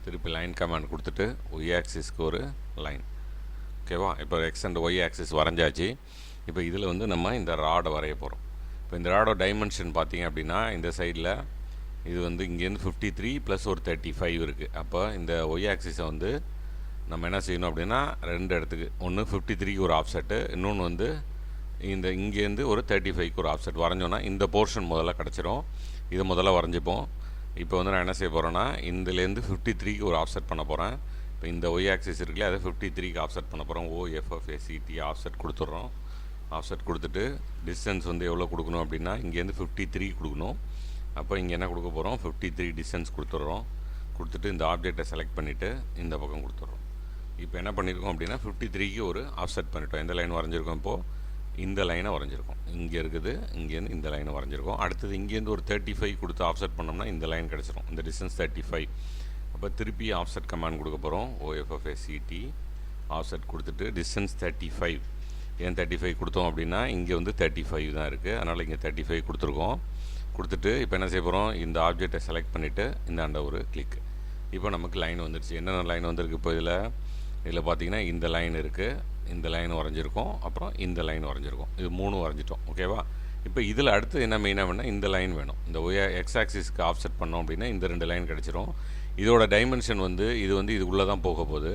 திருப்பி லைன் கமாண்ட் கொடுத்துட்டு ஒய் ஆக்சிஸ்க்கு ஒரு லைன். ஓகேவா? இப்போ எக்ஸ் அண்ட் ஒய் ஆக்சிஸ் வரைஞ்சாச்சு. இப்போ இதில் வந்து நம்ம இந்த ராடை வரைய போகிறோம். இப்போ இந்த ராடோட டைமென்ஷன் பார்த்திங்க அப்படின்னா இந்த சைடில் இது வந்து இங்கேருந்து 53 ப்ளஸ் ஒரு 35 இருக்குது. அப்போ இந்த ஒய் ஆக்சிஸை வந்து நம்ம என்ன செய்யணும் அப்படின்னா ரெண்டு இடத்துக்கு, ஒன்று 53க்கு ஒரு ஆஃப்செட்டு, இன்னொன்று வந்து இந்த இங்கேருந்து ஒரு 35க்கு ஒரு ஆஃப்செட் வரைஞ்சோன்னா இந்த போர்ஷன் முதல்ல கிடச்சிரும். இதை முதல்ல வரைஞ்சிப்போம். இப்போ வந்து நான் என்ன செய்ய போகிறேன்னா இதுலேருந்து 53க்கு ஒரு ஆஃப்செட் பண்ண போகிறேன். இப்போ இந்த ஒய் ஆக்சிஸ் இருக்குல்ல, அதை 53க்கு ஆஃப்செட் பண்ண போகிறோம். OFFSET ஆஃப்செட் கொடுத்துட்றோம். ஆஃப்செட் கொடுத்துட்டு டிஸ்டன்ஸ் வந்து எவ்வளோ கொடுக்கணும் அப்படின்னா இங்கேருந்து 53 கொடுக்கணும். அப்போ இங்கே என்ன கொடுக்க போகிறோம், 53 டிஸ்டன்ஸ் கொடுத்துட்றோம். கொடுத்துட்டு இந்த ஆப்ஜெக்டை செலக்ட் பண்ணிவிட்டு இந்த பக்கம் கொடுத்துட்றோம். இப்போ என்ன பண்ணியிருக்கோம் அப்படின்னா 53க்கு ஒரு ஆஃப்செட் பண்ணிட்டோம். எந்த லைன் வரைஞ்சிருக்கோம், இப்போது இந்த லைனை வரைஞ்சிருக்கோம். இங்கே இருக்குது, இங்கேருந்து இந்த லைனை வரைஞ்சிருக்கோம். அடுத்தது இங்கேருந்து ஒரு 35 கொடுத்து ஆஃப்செட் பண்ணோம்னா இந்த லைன் கிடச்சிரும், இந்த டிஸ்டன்ஸ் 35. அப்போ திருப்பி ஆஃப்செட் கமாண்ட் கொடுக்க போகிறோம். OFFSET ஆஃப்செட் கொடுத்துட்டு டிஸ்டன்ஸ் 35. ஏன் 35 கொடுத்தோம் அப்படின்னா இங்கே வந்து 35 தான் இருக்குது, அதனால் இங்கே 35 கொடுத்துருக்கோம். கொடுத்துட்டு இப்போ என்ன செய்ய போகிறோம், இந்த ஆப்ஜெக்டை செலக்ட் பண்ணிவிட்டு இந்த ஆண்ட ஒரு கிளிக். இப்போ நமக்கு லைன் வந்துடுச்சு. என்னென்ன லைன் வந்திருக்கு இப்போ இதில் பார்த்தீங்கன்னா இந்த லைன் இருக்குது, இந்த லைன் வரைஞ்சிருக்கோம், அப்புறம் இந்த லைன் வரைஞ்சிருக்கோம். இது 3 வரைஞ்சிட்டோம். ஓகேவா? இப்போ இதில் அடுத்து என்ன மெயினாக வேணால் இந்த லைன் வேணும். இந்த எக்ஸ் ஆக்சிஸ்க்கு ஆஃப்செட் பண்ணோம் அப்படின்னா இந்த 2 லைன் கிடச்சிரும். இதோட டைமென்ஷன் வந்து இது உள்ளே தான் போக போகுது.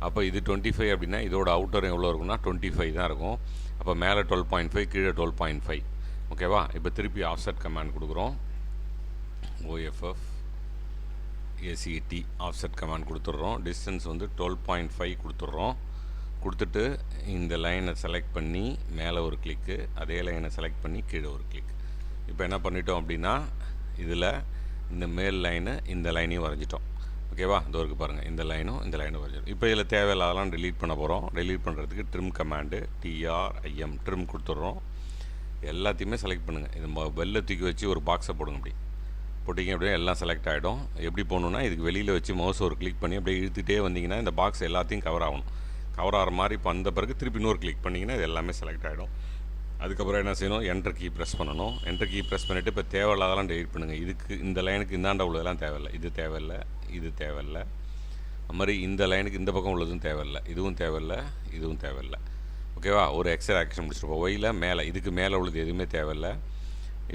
அப்போ இது 25 அப்படின்னா இதோட அவுட்டர் எவ்வளோ இருக்குன்னா 25 தான் இருக்கும். அப்போ மேலே 12.5 கீழே 12.5. ஓகேவா? இப்போ திருப்பி ஆஃப்செட் கமாண்ட் கொடுக்குறோம். OFF ACT ஆஃப்செட் கமாண்ட் கொடுத்துட்றோம். டிஸ்டன்ஸ் வந்து 12.5 கொடுத்துட்றோம். கொடுத்துட்டு இந்த லைனை செலக்ட் பண்ணி மேலே ஒரு கிளிக்கு, அதே லைனை செலக்ட் பண்ணி கீழே ஒரு கிளிக். இப்போ என்ன பண்ணிட்டோம் அப்படின்னா இதில் இந்த மேல் லைனு இந்த லைனையும் வரைஞ்சிட்டோம். ஓகேவா? இந்த இருக்குது பாருங்கள், இந்த லைனும் இந்த லைனும் வரைஞ்சிடும். இப்போ இதில் தேவையில்லாதெல்லாம் டெலீட் பண்ண போகிறோம். டெலீட் பண்ணுறதுக்கு ட்ரிம் கமாண்டு TRIM ட்ரிம் கொடுத்துட்றோம். எல்லாத்தையுமே செலக்ட் பண்ணுங்கள். இது வெளில தூக்கி வச்சு ஒரு பாக்ஸை போடுங்க. அப்படி போட்டிங்க அப்படியே எல்லாம் செலக்ட் ஆகிடும். எப்படி போகணுன்னா இதுக்கு வெளியில் வச்சு மவுஸ் ஒரு கிளிக் பண்ணி அப்படியே இழுத்துகிட்டே வந்தீங்கன்னா இந்த பாக்ஸ் எல்லாத்தையும் கவர் ஆகணும். கவர் ஆகிற மாதிரி வந்த பிறகு திருப்பி இன்னொரு கிளிக் பண்ணிங்கன்னா இது எல்லாமே செலக்ட் ஆகிடும். அதுக்கப்புறம் என்ன செய்யணும், என்டர் கீ ப்ரெஸ் பண்ணணும். என்டர் கீ ப்ரெஸ் பண்ணிவிட்டு இப்போ தேவையில்லாதெல்லாம் டெலிட் பண்ணுங்கள். இதுக்கு இந்த லைனுக்கு இந்தாண்ட உள்ளதெல்லாம் தேவையில்லை, இது தேவையில்லை, இது தேவையில்லை. அது மாதிரி இந்த லைனுக்கு இந்த பக்கம் உள்ளதும் தேவையில்லை, இதுவும் தேவையில்லை, இதுவும் தேவையில்லை. ஓகேவா? ஒரு எக்ஸ்ட்ரா ஆக்ஷன் முடிச்சிருப்போம். ஒயில் மேலே இதுக்கு மேலே உள்ளது எதுவுமே தேவையில்லை.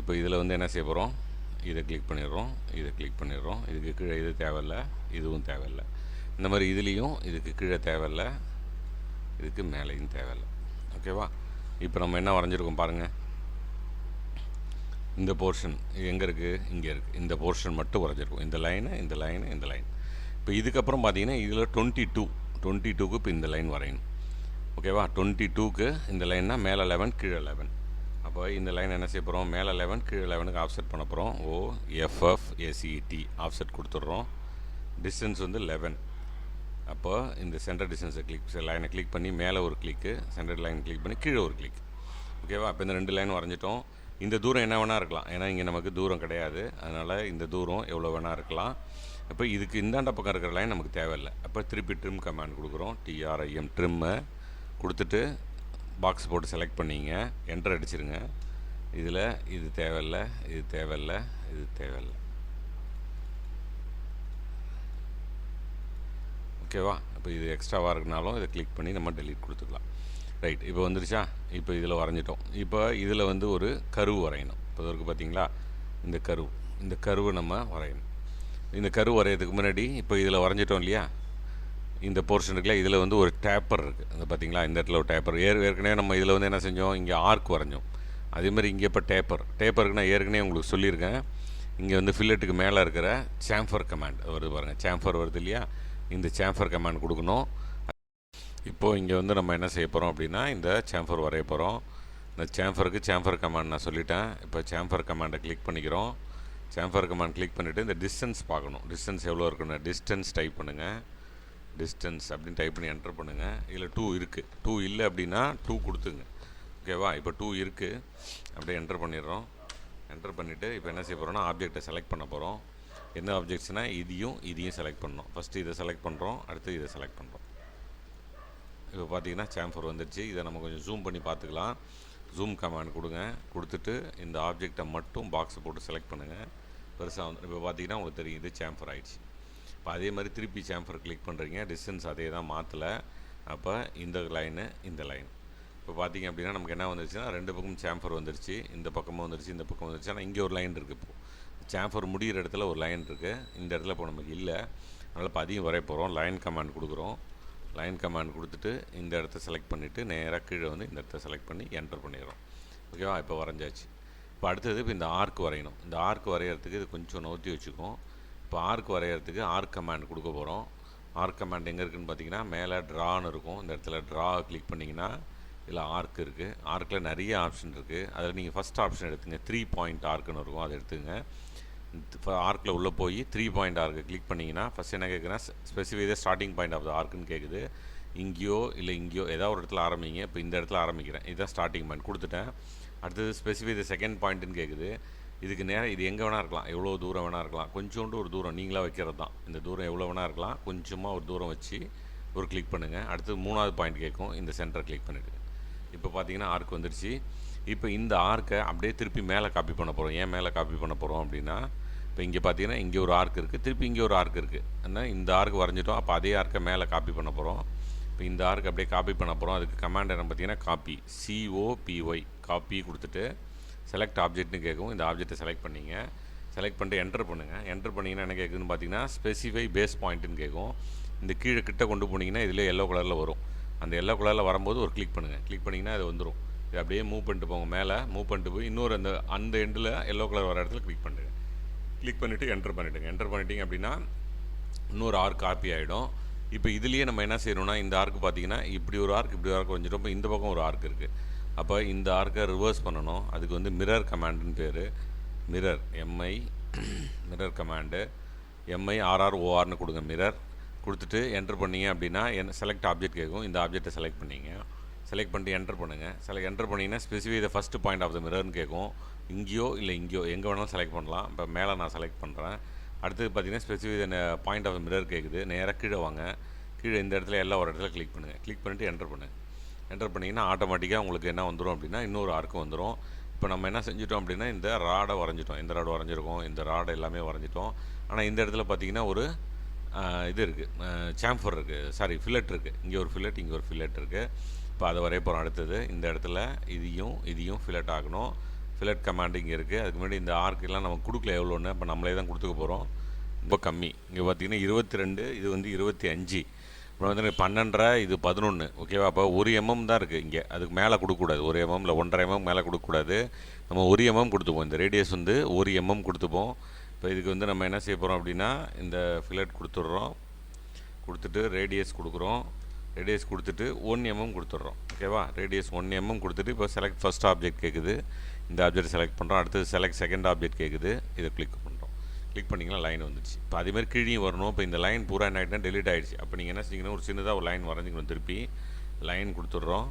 இப்போ இதில் வந்து என்ன செய்ய போகிறோம், இதை கிளிக் பண்ணிடுறோம், இதை கிளிக் பண்ணிடுறோம். இதுக்கு கீழே இது தேவையில்லை, இதுவும் தேவையில்லை. இந்த மாதிரி இதுலேயும் இதுக்கு கீழே தேவையில்லை, இதுக்கு மேலேயும் தேவையில்லை. ஓகேவா? இப்போ நம்ம என்ன வரைஞ்சிருக்கோம் பாருங்கள். இந்த போர்ஷன் எங்கே இருக்குது, இங்கே இருக்குது. இந்த போர்ஷன் மட்டும் வரைஞ்சிருக்கோம். இந்த லைனு, இந்த லைனு, இந்த லைன். இப்போ இதுக்கப்புறம் பார்த்தீங்கன்னா இதில் 22க்கு இப்போ இந்த லைன் வரையணும். ஓகேவா? 22க்கு இந்த லைன்னா மேலே 11 கீழே 11. அப்போ இந்த லைன் என்ன செய்ய போகிறோம், மேலே 11 கீழே 11க்கு ஆஃப்செட் பண்ண போகிறோம். OFF ACT ஆஃப்செட் கொடுத்துட்றோம். டிஸ்டன்ஸ் வந்து 11. அப்போ இந்த சென்டர் டிஸ்டன்ஸை லைனை கிளிக் பண்ணி மேலே ஒரு கிளிக்கு, சென்டர் லைன் கிளிக் பண்ணி கீழே ஒரு கிளிக். ஓகேவா? இப்போ இந்த 2 லைன் வரைஞ்சிட்டோம். இந்த தூரம் என்ன வேணால் இருக்கலாம், ஏன்னா இங்கே நமக்கு தூரம் கிடையாது. அதனால் இந்த தூரம் எவ்வளோ வேணால் இருக்கலாம். அப்போ இதுக்கு இந்தாண்ட பக்கம் இருக்கிற லைன் நமக்கு தேவையில்லை. அப்போ திருப்பி ட்ரிம் கமாண்ட் கொடுக்குறோம். TRIM ட்ரிம்மை கொடுத்துட்டு பாக்ஸ் போட்டு செலக்ட் பண்ணிங்க, என்டர் அடிச்சிருங்க. இதில் இது தேவையில்லை, இது தேவையில்லை, இது தேவையில்லை. ஓகேவா? இப்போ இது எக்ஸ்ட்ராவாக இருக்குனாலும் இதை கிளிக் பண்ணி நம்ம டெலீட் கொடுத்துக்கலாம். ரைட், இப்போ வந்துருச்சா? இப்போ இதில் வரைஞ்சிட்டோம். இப்போ இதில் வந்து ஒரு கர்வ் வரையணும். இப்போ இருக்குது பார்த்தீங்களா, இந்த கர்வு நம்ம வரையணும். இந்த கர்வ் வரைகிறதுக்கு முன்னாடி இப்போ இதில் வரைஞ்சிட்டோம் இல்லையா, இந்த போர்ஷன் இருக்குல்ல, இதில் வந்து ஒரு டேப்பர் இருக்குது. அது பார்த்தீங்களா, இந்த இடத்துல ஒரு டேப்பர். ஏற்கனவே நம்ம இதில் வந்து என்ன செஞ்சோம், இங்கே ஆர்க் வரைஞ்சோம். அதேமாதிரி இங்கே இப்போ டேப்பருக்கு நான் ஏற்கனவே உங்களுக்கு சொல்லியிருக்கேன். இங்கே வந்து ஃபில்லட்டுக்கு மேலே இருக்கிற சாம்ஃபர் கமாண்ட் வருது பாருங்கள், சாம்ஃபர் வருது இல்லையா, இந்த சாம்ஃபர் கமாண்ட் கொடுக்கணும். இப்போது இங்கே வந்து நம்ம என்ன செய்ய போகிறோம் அப்படின்னா இந்த சாம்ஃபர் வரைய போகிறோம். இந்த சாம்ஃபர் கமாண்ட் நான் சொல்லிட்டேன். இப்போ சாம்ஃபர் கமாண்டை கிளிக் பண்ணிக்கிறோம். சாம்ஃபர் கமாண்ட் கிளிக் பண்ணிவிட்டு இந்த டிஸ்டன்ஸ் பார்க்கணும். டிஸ்டன்ஸ் எவ்வளோ இருக்குன்னு டிஸ்டன்ஸ் டைப் பண்ணுங்கள். டிஸ்டன்ஸ் அப்படின்னு டைப் பண்ணி என்டர் பண்ணுங்கள். இதில் 2 இருக்குது. 2 இல்லை அப்படின்னா 2 கொடுத்துங்க. ஓகேவா? இப்போ 2 இருக்குது. அப்படியே என்டர் பண்ணிடுறோம். என்டர் பண்ணிவிட்டு இப்போ என்ன செய்ய போகிறோம்னா ஆப்ஜெக்டை செலக்ட் பண்ண போகிறோம். என்ன ஆப்ஜெக்ட்ஸ்னால் இதையும் செலக்ட் பண்ணணும். ஃபஸ்ட்டு இதை செலக்ட் பண்ணுறோம், அடுத்து இதை செலக்ட் பண்ணுறோம். இப்போ பார்த்தீங்கன்னா சாம்ஃபர் வந்துடுச்சு. இதை நம்ம கொஞ்சம் ஜூம் பண்ணி பார்த்துக்கலாம். ஜூம் கமாண்ட் கொடுங்க. கொடுத்துட்டு இந்த ஆப்ஜெக்டை மட்டும் பாக்ஸை போட்டு செலக்ட் பண்ணுங்கள். பெருசாக வந்து இப்போ பார்த்தீங்கன்னா உங்களுக்கு தெரியும் இது சாம்ஃபர் ஆகிடுச்சு. இப்போ அதே மாதிரி திருப்பி சாம்ஃபர் கிளிக் பண்ணுறீங்க. டிஸ்டன்ஸ் அதே தான், மாற்றலை. அப்போ இந்த லைனு, இந்த லைன் இப்போ பார்த்தீங்க அப்படின்னா நமக்கு என்ன வந்துருச்சுன்னா 2 பக்கமும் சாம்ஃபர் வந்துருச்சு. இந்த பக்கமும் வந்துருச்சு, இந்த பக்கம் வந்துருச்சு. ஆனால் இங்கே ஒரு லைன் இருக்குது. இப்போது சாம்ஃபர் முடிகிற இடத்துல ஒரு லைன் இருக்குது. இந்த இடத்துல இப்போ நமக்கு இல்லை. அதனால் இப்போ அதையும் வரைய போகிறோம். லைன் கமாண்ட் கொடுக்குறோம். லைன் கமாண்ட் கொடுத்துட்டு இந்த இடத்த செலக்ட் பண்ணிவிட்டு நேராக கீழே வந்து இந்த இடத்த செலக்ட் பண்ணி என்டர் பண்ணிடுறோம். ஓகேவா? இப்போ வரைஞ்சாச்சு. இப்போ அடுத்தது இப்போ இந்த ஆர்க் வரையணும். இந்த ஆர்க் வரைகிறதுக்கு இது கொஞ்சம் நோத்தி வச்சுக்கும். இப்போ ஆர்க் வரைகிறதுக்கு ஆர்க் கமாண்ட் கொடுக்க போகிறோம். ஆர்க் கமாண்ட் எங்கே இருக்குதுன்னு பார்த்தீங்கன்னா மேலே ட்ரான்னு இருக்கும். இந்த இடத்துல ட்ரா கிளிக் பண்ணிங்கன்னா இதில் ஆர்க் இருக்குது. ஆர்க்கில் நிறைய ஆப்ஷன் இருக்குது. அதில் நீங்கள் ஃபஸ்ட் ஆப்ஷன் எடுத்துங்க. 3 பாயிண்ட் ஆர்க்குன்னு இருக்கும், அதை எடுத்துங்க. ஆர்க்கில் உள்ளே போய் 3 பாயிண்ட் ஆர்க்கு கிளிக் பண்ணிங்கன்னா ஃபஸ்ட் என்ன கேட்குன்னா specify the starting point of the ஆர்க்குன்னு கேட்குது. இங்கேயோ இல்லை இங்கேயோ ஏதாவது ஒரு இடத்துல ஆரம்பிங்க. இப்போ இந்த இடத்துல ஆரம்பிக்கிறேன். இதுதான் ஸ்டார்டிங் பாயிண்ட் கொடுத்துட்டேன். அடுத்தது ஸ்பெசிஃபை த செகண்ட் பாயிண்ட்டுன்னு கேட்குது. இதுக்கு நேரம் இது எங்கே வேணால் இருக்கலாம், எவ்வளோ தூரம் வேணால் இருக்கலாம். கொஞ்சோண்டு ஒரு தூரம் நீங்களாக வைக்கிறது தான். இந்த தூரம் எவ்வளோ வேணால் இருக்கலாம். கொஞ்சமாக ஒரு தூரம் வச்சு ஒரு கிளிக் பண்ணுங்கள். அடுத்தது 3வது பாயிண்ட் கேட்கும். இந்த சென்டரை கிளிக் பண்ணிவிட்டு இப்போ பார்த்தீங்கன்னா ஆர்க் வந்துடுச்சு. இப்போ இந்த ஆர்க்கை அப்படியே திருப்பி மேலே காப்பி பண்ண போகிறோம். ஏன் மேலே காப்பி பண்ண போகிறோம் அப்படின்னா இப்போ இங்கே பார்த்தீங்கன்னா இங்கே ஒரு ஆர்க் இருக்குது, திருப்பி இங்கே ஒரு ஆர்க் இருக்குது. ஆனால் இந்த ஆர்க் வரைஞ்சிட்டோம். அப்போ அதே ஆர்க்கை மேலே காப்பி பண்ண போகிறோம். இப்போ இந்த ஆர்க் அப்படியே காப்பி பண்ண போகிறோம். அதுக்கு கமாண்ட் என்ன பார்த்தீங்கன்னா காப்பி, COPY காப்பி கொடுத்துட்டு செலக்ட் ஆப்ஜெக்ட்னு கேட்கும். இந்த ஆப்ஜெக்டை செலக்ட் பண்ணிங்க. செலக்ட் பண்ணிட்டு என்டர் பண்ணுங்கள். என்டர் பண்ணிங்கன்னா என்ன கேட்குதுன்னு பார்த்தீங்கன்னா ஸ்பெசிஃபை பேஸ் பாயிண்ட்டுன்னு கேட்கும். இந்த கீழே கிட்ட கொண்டு போனீங்கன்னா இதில் எல்லோ கலரில் வரும். அந்த எல்லோ கலரில் வரும்போது ஒரு கிளிக் பண்ணுங்கள். கிளிக் பண்ணிங்கன்னா அது வந்துடும். இது அப்படியே மூவ் பண்ணிட்டு போங்க, மேலே மூவ் பண்ணிட்டு போய் இன்னொரு அந்த எண்டில் எல்லோ கலர் வர இடத்துல கிளிக் பண்ணுங்க. கிளிக் பண்ணிவிட்டு என்டர் பண்ணிவிடுங்க. என்டர் பண்ணிட்டீங்க அப்படின்னா இன்னொரு ஆர்க் காப்பி ஆகிடும். இப்போ இதுலேயே நம்ம என்ன செய்யணும்னா, இந்த ஆர்க்கு பார்த்தீங்கன்னா இப்படி ஒரு ஆர்க் வரைஞ்சிடும். இப்போ இந்த பக்கம் ஒரு ஆர்க் இருக்குது. அப்போ இந்த ஆர்க்கை ரிவர்ஸ் பண்ணணும். அதுக்கு வந்து மிரர் கமாண்டுன்னு பேர். மிரர் மிரர் கமாண்டு MIRRORனு கொடுங்க. மிரர் கொடுத்துட்டு என்டர் பண்ணிங்க அப்படின்னா செலக்ட் ஆப்ஜெக்ட் கேட்கும். இந்த ஆப்ஜெக்டை செலக்ட் பண்ணிங்க. செலக்ட் பண்ணிட்டு என்டர் பண்ணுங்கள். என்டர் பண்ணிங்கன்னா specify the first point of the மிரர்னு கேட்கும். இங்கேயோ இல்லை இங்கேயோ எங்கே வேணாலும் செலக்ட் பண்ணலாம். இப்போ மேலே நான் செலக்ட் பண்ணுறேன். அடுத்தது பார்த்தீங்கன்னா specify the point of the mirror கேட்குது. நேராக கீழே வாங்க. கீழே இந்த இடத்துல எல்லா ஒரு இடத்துல கிளிக் பண்ணுங்கள். கிளிக் பண்ணிவிட்டு என்டர் பண்ணுங்கள். என்டர் பண்ணிங்கன்னா ஆட்டோமேட்டிக்காக உங்களுக்கு என்ன வந்துடும் அப்படின்னா இன்னொரு ஆர்க்கு வந்துடும். இப்போ நம்ம என்ன செஞ்சிட்டோம் அப்படின்னா இந்த ராடை வரைஞ்சிட்டோம். இந்த ராடு வரைஞ்சிருக்கோம். இந்த ராடை எல்லாமே வரைஞ்சிட்டோம். ஆனால் இந்த இடத்துல பார்த்தீங்கன்னா ஒரு இது இருக்குது, சாம்ஃபர் இருக்குது, சாரி ஃபில்லட் இருக்குது. இங்கே ஒரு ஃபில்லட், இங்கே ஒரு ஃபில்லட் இருக்குது. இப்போ அதை வரைய போகிறோம். அடுத்தது இந்த இடத்துல இதையும் ஃபில்லட் ஆகணும். ஃபில்லட் கமாண்ட் இங்கே இருக்குது. அதுக்கு முன்னாடி இந்த ஆர்க்கெல்லாம் நம்ம கொடுக்கல எவ்வளோன்னு. இப்போ நம்மளே தான் கொடுத்துக்க போகிறோம். ரொம்ப கம்மி. இங்கே பார்த்தீங்கன்னா 22, இது வந்து 25. இப்போ வந்து 12, இது 11. ஓகேவா? அப்போ 1 mm தான் இருக்குது இங்கே. அதுக்கு மேலே கொடுக்கக்கூடாது. 1 mm இல்லை 1.5 mm மேலே கொடுக்கக்கூடாது. நம்ம 1 mm கொடுத்துப்போம். இந்த ரேடியஸ் வந்து 1 mm கொடுத்துப்போம். இப்போ இதுக்கு வந்து நம்ம என்ன செய்ய போகிறோம் அப்படின்னா இந்த ஃபில்லட் கொடுத்துட்றோம். கொடுத்துட்டு ரேடியஸ் கொடுக்குறோம். ரேடியஸ் கொடுத்துட்டு 1 mm கொடுத்துட்றோம். ஓகேவா? ரேடியஸ் 1 mm கொடுத்துட்டு இப்போ செலக்ட் ஃபஸ்ட் ஆப்ஜெக்ட் கேட்குது. இந்த ஆப்ஜெக்ட் செலக்ட் பண்ணுறோம். அடுத்தது செலக்ட் செகண்ட் ஆப்ஜெக்ட் கேட்குது. இதை கிளிக் பண்ணுறோம். கிளிக் பண்ணிங்கன்னா லைன் வந்துச்சு. இப்போ அதேமாதிரி கீழேயும் வரணும். இப்போ இந்த லைன் பூரா என்ன ஆகிட்டுனா டெலிட் ஆகிடுச்சு. அப்போ நீங்கள் என்ன செஞ்சீங்கன்னா ஒரு சின்னதாக ஒரு லைன் வரைஞ்சிக்கணும். திருப்பி லைன் கொடுத்துட்றோம்.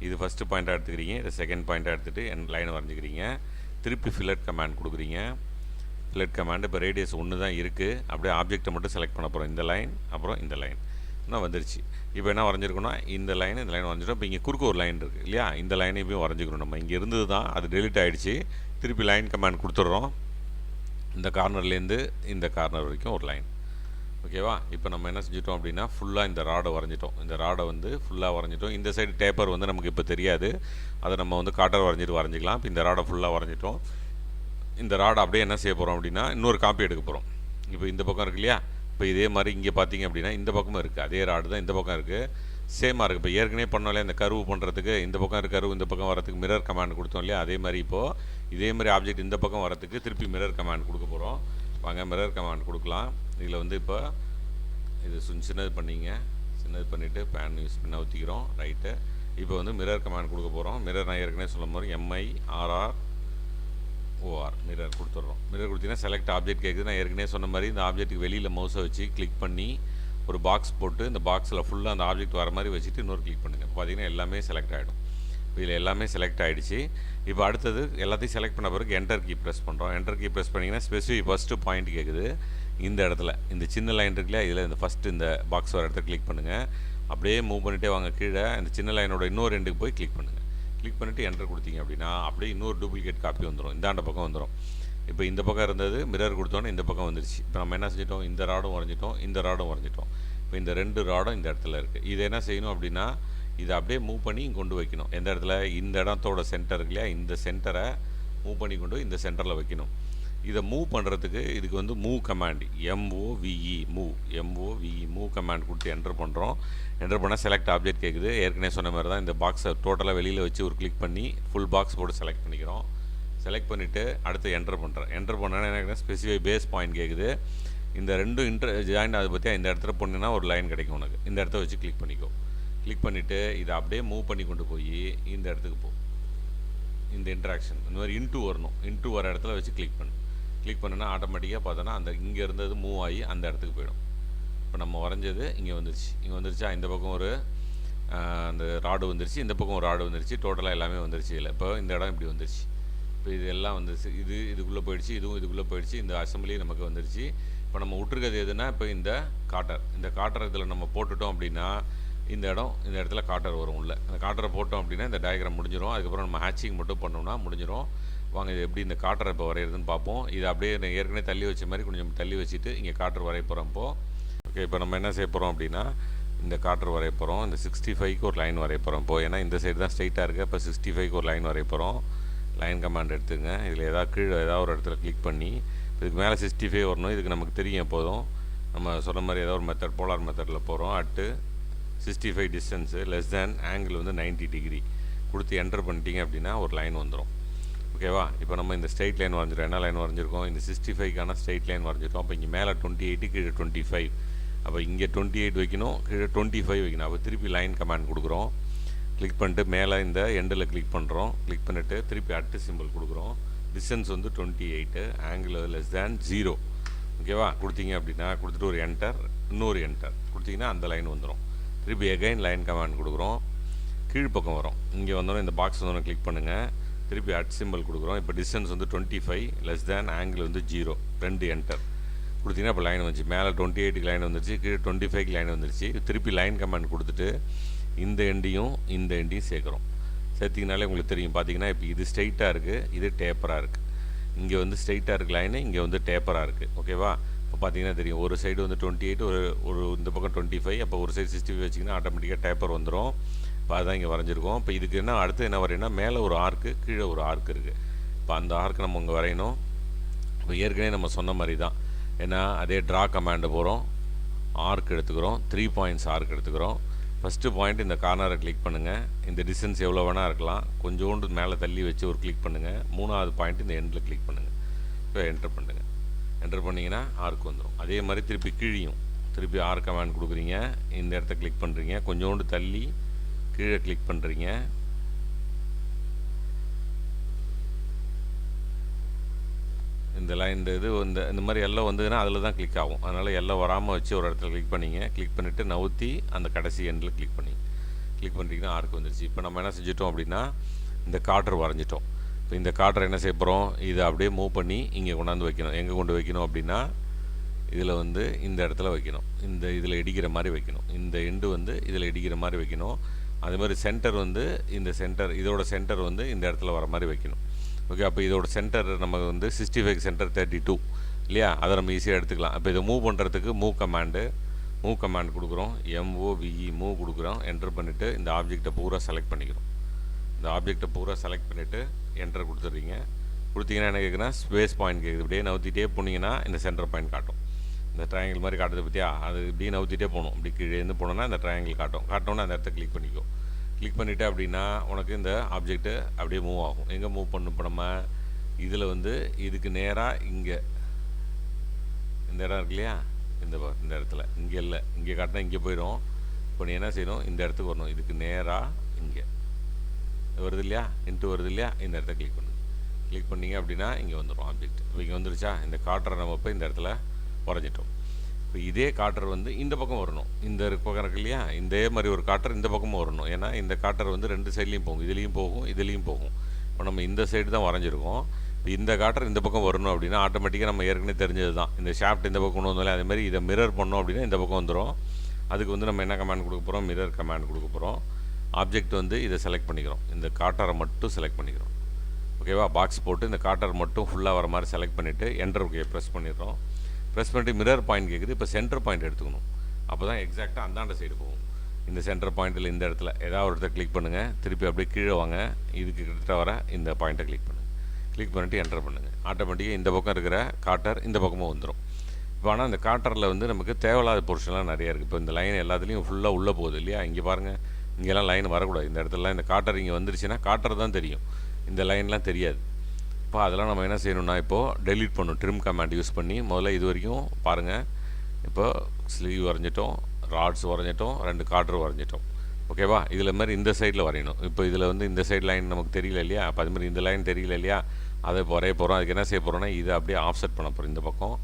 இது ஃபஸ்ட்டு பாயிண்ட்டாக எடுத்துக்கிறீங்க. இது செகண்ட் பாயிண்ட்டாக எடுத்துகிட்டு லைன் வரைஞ்சிக்கிறீங்க. திருப்பி ஃபில்லட் கமாண்ட் கொடுக்குறீங்க. ஃபில்லட் கமாண்ட் இப்போ ரேடியஸ் 1 தான் இருக்குது. அப்படியே ஆப்ஜெக்டை மட்டும் செலக்ட் பண்ண போகிறோம். இந்த லைன் அப்புறம் இந்த லைன் இன்னும் வந்துருச்சு. இப்போ என்ன வரைஞ்சிருக்கோன்னா இந்த லைன் வரைஞ்சிடும். இப்போ இங்கே குறுக்க ஒரு லைன் இருக்குது இல்லையா? இந்த லைனை இப்போயும் வரைஞ்சிக்கணும். நம்ம இங்கே இருந்தது தான், அது டெலிட் ஆகிடுச்சு. திருப்பி லைன் கமாண்ட் கொடுத்துட்றோம். இந்த கார்னர்லேருந்து இந்த கார்னர் வரைக்கும் ஒரு லைன். ஓகேவா? இப்போ நம்ம என்ன செஞ்சிட்டோம் அப்படின்னா ஃபுல்லாக இந்த ராடை வரைஞ்சிட்டோம். இந்த ராடை வந்து ஃபுல்லாக வரைஞ்சிட்டோம். இந்த சைடு டேப்பர் வந்து நமக்கு இப்போ தெரியாது. அதை நம்ம வந்து காட்டர் வரைஞ்சிக்கலாம். இப்போ இந்த ராடை ஃபுல்லாக வரைஞ்சிட்டோம். இந்த ராடை அப்படியே என்ன செய்ய போகிறோம் அப்படின்னா இன்னொரு காப்பி எடுக்க போகிறோம். இப்போ இந்த பக்கம் இருக்கு இல்லையா? இப்போ இதே மாதிரி இங்கே பார்த்தீங்க அப்படின்னா இந்த பக்கமும் இருக்குது. அதே ராடு தான் இந்த பக்கம் இருக்குது. சேமாக இருக்குது. இப்போ ஏற்கனவே பண்ணோம்ல இந்த கர்வு பண்ணுறதுக்கு இந்த பக்கம் இருக்க கர்வு இந்த பக்கம் வரதுக்கு மிரர் கமாண்ட் கொடுத்தோம் இல்லையா? அதே மாதிரி இப்போது இதே மாதிரி ஆப்ஜெக்ட் இந்த பக்கம் வரதுக்கு திருப்பி மிரர் கமாண்ட் கொடுக்க போகிறோம். வாங்க மிரர் கமாண்ட் கொடுக்கலாம். இதில் வந்து இப்போ இது சின்னது பண்ணிங்க. சின்னது பண்ணிவிட்டு பேன் யூஸ் பண்ணி ஊற்றிக்கிறோம். ரைட்டு. இப்போ வந்து மிரர் கமாண்ட் கொடுக்க போகிறோம். மிரர் நான் ஏற்கனவே சொல்லும் போது MIRROR மிரர் கொடுத்துட்றோம். மிரர் கொடுத்தீங்கன்னா செலக்ட் ஆப்ஜெக்ட் கேட்குது. நான் ஏற்கனவே சொன்ன மாதிரி இந்த ஆப்ஜெக்ட்டுக்கு வெளியில் மவுஸை வச்சு கிளிக் பண்ணி ஒரு பாக்ஸ் போட்டு இந்த பாக்ஸில் ஃபுல்லாக அந்த ஆப்ஜெக்ட் வர மாதிரி வச்சுட்டு இன்னொரு கிளிக் பண்ணுங்கள். பார்த்தீங்கன்னா எல்லாமே செலக்ட் ஆகிடும். இதில் எல்லாமே செலக்ட் ஆகிடுச்சு. இப்போ அடுத்தது எல்லாத்தையும் செலக்ட் பண்ண பிறகு என்டர் கீ ப்ரெஸ் பண்ணுறோம். என்டர் கீ ப்ரெஸ் பண்ணிங்கன்னா ஸ்பெசிஃபை ஃபஸ்ட்டு பாயிண்ட் கேட்குது. இந்த இடத்துல இந்த சின்ன லைன் இருக்குல்லையா? இதில் இந்த ஃபஸ்ட்டு இந்த பாக்ஸ் வர இடத்துல கிளிக் பண்ணுங்கள். அப்படியே மூவ் பண்ணிகிட்டே வாங்க கீழே. இந்த சின்ன லைனோட இன்னொரு எண்டுக்கு போய் கிளிக் பண்ணுங்கள். கிளிக் பண்ணிவிட்டு என்டர் கொடுத்தீங்க அப்படின்னா அப்படியே இன்னொரு டூப்ளிகேட் காப்பி வந்துடும். இந்தாண்ட பக்கம் வந்துடும். இப்போ இந்த பக்கம் இருந்தது மிரர் கொடுத்தோன்னே இந்த பக்கம் வந்துருச்சு. இப்போ நம்ம என்ன செஞ்சிட்டோம்? இந்த ராடும் வரைஞ்சிட்டோம், இந்த ராடும் வரைஞ்சிட்டோம். இப்போ இந்த 2 ராடும் இந்த இடத்துல இருக்குது. இதை என்ன செய்யணும் அப்படின்னா இதை அப்படியே மூவ் பண்ணி கொண்டு வைக்கணும். எந்த இடத்துல? இந்த இடத்தோட சென்டர் இருக்கு இல்லையா? இந்த சென்டரை மூவ் பண்ணி கொண்டு இந்த சென்டரில் வைக்கணும். இதை மூவ் பண்ணுறதுக்கு இதுக்கு வந்து மூவ் கமாண்ட் மூவ் கமாண்ட் கொடுத்து என்டர் பண்ணுறோம். என்டர் பண்ணால் செலக்ட் ஆப்ஜெக்ட் கேட்குது. ஏற்கனவே சொன்ன மாதிரி தான் இந்த பாக்ஸை டோட்டலாக வெளியில் வச்சு ஒரு கிளிக் பண்ணி ஃபுல் பாக்ஸ் போட்டு செலக்ட் பண்ணிக்கிறோம். செலக்ட் பண்ணிவிட்டு அடுத்து என்டர் பண்ணுறேன். என்டர் பண்ணால் எனக்கு ஸ்பெசிஃபை பேஸ் பாயிண்ட் கேட்குது. இந்த 2 ஜாயின் அதை பற்றி இந்த இடத்துல போனீங்கன்னா ஒரு லைன் கிடைக்கும் உனக்கு. இந்த இடத்த வச்சு கிளிக் பண்ணிக்கோ. கிளிக் பண்ணிவிட்டு இதை அப்படியே மூவ் பண்ணி கொண்டு போய் இந்த இடத்துக்கு போ. இந்த இன்ட்ராக்ஷன் இந்த மாதிரி இன்ட்டு வரணும். இன்ட்டு வர இடத்துல வச்சு கிளிக் பண்ணு. கிளிக் பண்ணுன்னா ஆட்டோமேட்டிக்காக பார்த்தோன்னா அந்த இங்கே இருந்தது மூவ் ஆகி அந்த இடத்துக்கு போயிடும். இப்போ நம்ம வரைஞ்சது இங்கே வந்துருச்சா? இந்த பக்கம் ஒரு அந்த ராடு வந்துருச்சு, இந்த பக்கம் ஒரு ராடு வந்துருச்சு. டோட்டலாக எல்லாமே வந்துருச்சு. இல்லை இப்போ இந்த இடம் இப்படி வந்துருச்சு. இப்போ இது எல்லாம் வந்துருச்சு. இதுக்குள்ளே போயிடுச்சு, இதுவும் இதுக்குள்ளே போயிடுச்சு. இந்த அசம்பிளி நமக்கு வந்துருச்சு. இப்போ நம்ம விட்டுருக்கிறது எதுனா இப்போ இந்த காட்டர் இதில் நம்ம போட்டுட்டோம் அப்படின்னா இந்த இடத்துல காட்டர் வரும் உள்ள. அந்த காட்டரை போட்டோம் அப்படின்னா இந்த டயக்ராம் முடிஞ்சிடும். அதுக்கப்புறம் நம்ம ஹேட்சிங் மட்டும் பண்ணோம்னா முடிஞ்சிடும். வாங்க இது எப்படி இந்த காட்டரை இப்போ வரைகிறதுன்னு பார்ப்போம். இது அப்படியே ஏற்கனவே தள்ளி வச்ச மாதிரி கொஞ்சம் தள்ளி வச்சுட்டு இங்கே காட்டர் வரைய போகிறோம். ஓகே, இப்போ நம்ம என்ன செய்ய போகிறோம் அப்படின்னா இந்த காட்டர் வரைய போகிறோம். இந்த 65க்கு ஒரு லைன் வரைய போகிறோம். ஏன்னா இந்த சைடு தான் ஸ்ட்ரைட்டாக இருக்குது. இப்போ 65க்கு ஒரு லைன் வரைய போகிறோம். லைன் கமாண்ட் எடுத்துங்க. இதில் கீழே ஏதாவது ஒரு இடத்துல கிளிக் பண்ணி இதுக்கு மேலே 65 வரணும். இதுக்கு நமக்கு தெரியும் எப்போதும். நம்ம சொன்ன மாதிரி ஏதோ ஒரு மெத்தட் போலார் மெத்தடில் போகிறோம். At 65 distance less than angle வந்து 90 டிகிரி கொடுத்து என்டர் பண்ணிட்டீங்க அப்படின்னா ஒரு லைன் வந்துடும். ஓகேவா? இப்போ நம்ம இந்த ஸ்ட்ரெயிட் லைன் வரைஞ்சிருக்கோம். என்ன லைன் வரைஞ்சிருக்கோம்? இந்த 65க்கான ஸ்ட்ரெயிட் லைன் வரைஞ்சிருக்கோம். அப்போ இங்கே மேலே 28 கீழே 25. அப்போ இங்கே 28 வைக்கணும், கீழே 25 வைக்கணும். அப்போ திருப்பி லைன் கமாண்ட் கொடுக்குறோம். கிளிக் பண்ணிட்டு மேலே இந்த எண்டில் கிளிக் பண்ணுறோம். கிளிக் பண்ணிவிட்டு திருப்பி அட்டு சிம்பிள் கொடுக்குறோம். டிஸ்டன்ஸ் வந்து 28, ஆங்கிள் லெஸ் தேன் 0. ஓகேவா? கொடுத்தீங்க அப்படின்னா கொடுத்துட்டு ஒரு என்டர், இன்னொரு என்டர் கொடுத்தீங்கன்னா அந்த லைன் வந்துடும். திருப்பி எகைன் லைன் கமாண்ட் கொடுக்குறோம். கீழ்ப்பக்கம் வரும். இங்கே வந்தோடனே இந்த பாக்ஸ் வந்தோடனே கிளிக் பண்ணுங்கள். திருப்பி அட் சிம்பிள் கொடுக்குறோம். இப்போ டிஸ்டன்ஸ் வந்து 25 லெஸ் தேன் ஆங்கிள் வந்து 0, 2 என்டர் கொடுத்தீங்கன்னா இப்போ லைன் வந்துச்சு. மேலே 28க்கு லைன் வந்துருச்சு, கீழே 25க்கு லைன் வந்துருச்சு. திருப்பி லைன் கமாண்ட் கொடுத்துட்டு இந்த எண்டையும் இந்த எண்டையும் சேர்க்குறோம். சேர்த்திங்கனாலே உங்களுக்கு தெரியும். பார்த்தீங்கன்னா இப்போ இது ஸ்ட்ரெயிட்டாக இருக்குது, இது டேப்பராக இருக்குது. இங்கே வந்து ஸ்ட்ரெயிட்டாக இருக்குது லைனு, இங்கே வந்து டேப்பராக இருக்குது. ஓகேவா? இப்போ பார்த்தீங்கன்னா தெரியும். ஒரு சைடு வந்து 28, ஒரு இந்த பக்கம் 25. அப்போ ஒரு சைடு 65 வச்சிங்கன்னா ஆட்டோமேட்டிக்காக டேப்பர் வந்துடும். இப்போ அதுதான் இங்கே வரைஞ்சிருக்கோம். இப்போ இதுக்கு என்ன அடுத்து என்ன வரையணும்னா மேலே ஒரு ஆர்க்கு, கீழே ஒரு ஆர்க் இருக்குது. இப்போ அந்த ஆர்க்கு நம்ம இங்கே வரையணும். இப்போ ஏற்கனவே நம்ம சொன்ன மாதிரி தான். ஏன்னா அதே ட்ரா கமாண்டு போகிறோம். ஆர்க் எடுத்துக்கிறோம். 3 பாயிண்ட்ஸ் ஆர்க் எடுத்துக்கிறோம். ஃபஸ்ட்டு பாயிண்ட் இந்த கார்னரை கிளிக் பண்ணுங்கள். இந்த டிஸ்டன்ஸ் எவ்வளோ வேணால் இருக்கலாம். கொஞ்சோண்டு மேலே தள்ளி வச்சு ஒரு கிளிக் பண்ணுங்கள். 3வது பாயிண்ட் இந்த எண்டில் கிளிக் பண்ணுங்கள். இப்போ என்டர் பண்ணுங்கள். என்டர் பண்ணிங்கன்னா ஆர்க் வந்துடும். அதே மாதிரி திருப்பி கீழியும் திருப்பி ஆர்க் கமாண்ட் கொடுக்குறீங்க. இந்த இடத்த கிளிக் பண்ணுறீங்க. கொஞ்சோண்டு தள்ளி கீழே கிளிக் பண்ணுறீங்க. இந்த லைன் இந்த மாதிரி எல்லாம் வந்ததுன்னா அதில் தான் கிளிக் ஆகும். அதனால் எல்லாம் வராமல் வச்சு ஒரு இடத்துல கிளிக் பண்ணிங்க. கிளிக் பண்ணிவிட்டு நவுத்தி அந்த கடைசி எண்டில் கிளிக் பண்ணிட்டீங்கன்னா ஆர்க் வந்துருச்சு. இப்போ நம்ம என்ன செஞ்சிட்டோம் அப்படின்னா இந்த கார்டர் வரைஞ்சிட்டோம். இப்போ இந்த கார்டர் என்ன செய்ய போகிறோம்? இதை அப்படியே மூவ் பண்ணி இங்கே கொண்டாந்து வைக்கணும். எங்கே கொண்டு வைக்கணும் அப்படின்னா இதில் வந்து இந்த இடத்துல வைக்கணும். இதில் இடிக்கிற மாதிரி வைக்கணும். இந்த எண்டு வந்து இதில் இடிக்கிற மாதிரி வைக்கணும். அதே மாதிரி சென்டர் வந்து இதோட சென்டர் வந்து இந்த இடத்துல வர மாதிரி வைக்கணும். ஓகே. அப்போ இதோட சென்டர் நமக்கு வந்து 65 சென்டர் 32 இல்லையா? அதை நம்ம ஈஸியாக எடுத்துக்கலாம். இப்போ இதை மூவ் பண்ணுறதுக்கு மூவ் கமாண்ட் கொடுக்குறோம். MOVE மூவ் கொடுக்குறோம். என்டர் பண்ணிவிட்டு இந்த ஆப்ஜெக்டை பூரா செலக்ட் பண்ணிக்கிறோம். இந்த ஆப்ஜெக்டை பூரா செலக்ட் பண்ணிவிட்டு என்டர் கொடுத்துட்றீங்க. கொடுத்தீங்கன்னா என்ன கேட்குன்னா ஸ்பேஸ் பாயிண்ட் கேட்குது. இப்படியே நவுத்திட்டே போனீங்கன்னா இந்த சென்டர் பாயிண்ட் காட்டும். இந்த ட்ரையாங்கிள் மாதிரி காட்டுறது பற்றியா? அது இப்படியே நவுத்திட்டே போகணும். இப்படி கீழேருந்து போனோன்னா இந்த ட்ரையாங்கிள் காட்டோன்னா அந்த இடத்த கிளிக் பண்ணிக்கோ. கிளிக் பண்ணிவிட்டு அப்படின்னா உனக்கு இந்த ஆப்ஜெக்ட்டு அப்படியே மூவ் ஆகும். எங்கே மூவ் பண்ணணும்? இப்போ நம்ம இதில் வந்து இதுக்கு நேராக இங்கே இந்த இடம் இருக்கு இல்லையா? இந்த இடத்துல இங்கே இல்லை, இங்கே காட்டினா இங்கே போயிடும். இப்போ நீ என்ன செய்யணும்? இந்த இடத்துக்கு வரணும். இதுக்கு நேராக இங்கே வருது இல்லையா? வருது இல்லையா? இந்த இடத்த கிளிக் பண்ணுங்க. கிளிக் பண்ணிங்க அப்படின்னா இங்கே வந்துடும் ஆப்ஜெக்ட். இப்போ இங்கே வந்துருச்சா? இந்த காட்டரை நம்ம இப்போ இந்த இடத்துல வரைஞ்சிட்டோம். இப்போ இதே காட்டர் வந்து இந்த பக்கம் வரணும். இந்த பக்கம் இருக்கு இல்லையா? இதே மாதிரி ஒரு காட்டர் இந்த பக்கமும் வரணும். ஏன்னா இந்த காட்டர் வந்து 2 சைட்லேயும் போகும். இதுலேயும் போகும். இப்போ நம்ம இந்த சைடு தான் வரைஞ்சிருக்கோம். இப்போ இந்த காட்டர் இந்த பக்கம் வரணும் அப்படின்னா ஆட்டோமேட்டிக்காக நம்ம ஏற்கனவே தெரிஞ்சது தான். இந்த ஷாஃப்ட் இந்த பக்கம் கொண்டு வந்தாலே அதேமாதிரி இதை மிரர் பண்ணோம் அப்படின்னா இந்த பக்கம் வந்துடும். அதுக்கு வந்து நம்ம என்ன கமாண்ட் கொடுக்க போகிறோம்? மிரர் கமாண்ட் கொடுக்க போகிறோம். ஆப்ஜெக்ட் வந்து இதை செலக்ட் பண்ணிக்கிறோம். இந்த காட்டரை மட்டும் செலக்ட் பண்ணிக்கிறோம். ஓகேவா? பாக்ஸ் போட்டு இந்த காட்டர் மட்டும் ஃபுல்லாக வர மாதிரி செலக்ட் பண்ணிவிட்டு என்டர் ப்ரெஸ் பண்ணிடுறோம். ப்ரெஸ் பண்ணிட்டு மிரர் பாயிண்ட் கேட்குது. இப்போ சென்டர் பாயிண்ட் எடுத்துக்கணும். அப்போ தான் எக்ஸாக்டாக அந்தாண்ட சைடு போகும். இந்த சென்டர் பாயிண்ட்டில் இந்த இடத்துல ஏதாவது ஒரு இடத்த கிளிக் பண்ணுங்கள். திருப்பி அப்படியே கீழே வாங்க. இதுக்கு கிட்ட வர இந்த பாயிண்ட்டை கிளிக் பண்ணுங்கள். கிளிக் பண்ணிவிட்டு என்டர் பண்ணுங்கள். ஆட்டோமேட்டிக்காக இந்த பக்கம் இருக்கிற காட்டர் இந்த பக்கமும் வந்துடும். இப்போ ஆனால் இந்த காட்டரில் வந்து நமக்கு தேவையில்லாத போர்ஷன்லாம் நிறையா இருக்குது. இப்போ இந்த லைன் எல்லாத்துலேயும் ஃபுல்லாக உள்ளே போகுது இல்லையா? இங்கே பாருங்கள், இங்கெல்லாம் லைன் வரக்கூடாது. இந்த இடத்துலலாம் இந்த காட்டர் இங்கே வந்துருச்சுன்னா காட்டர் தான் தெரியும், இந்த லைன்லாம் தெரியாது. இப்போ அதெல்லாம் நம்ம என்ன செய்யணும்னா இப்போது டெலீட் பண்ணணும். ட்ரிம் கமாண்ட் யூஸ் பண்ணி முதல்ல இது வரைக்கும் பாருங்கள். இப்போ ஸ்லீவ் வரைஞ்சிட்டோம், ராட்ஸ் வரைஞ்சிட்டோம், 2 கார்டர் வரைஞ்சிட்டோம். ஓகேவா? இதில் மாதிரி இந்த சைடில் வரையணும். இப்போ இதில் வந்து இந்த சைடு லைன் நமக்கு தெரியல இல்லையா? அப்போ அது மாதிரி இந்த லைன் தெரியல இல்லையா? அதை இப்போ வரைய போகிறோம். அதுக்கு என்ன செய்ய போகிறோம்னா இதை அப்படியே ஆஃப்செட் பண்ண போகிறோம். இந்த பக்கம்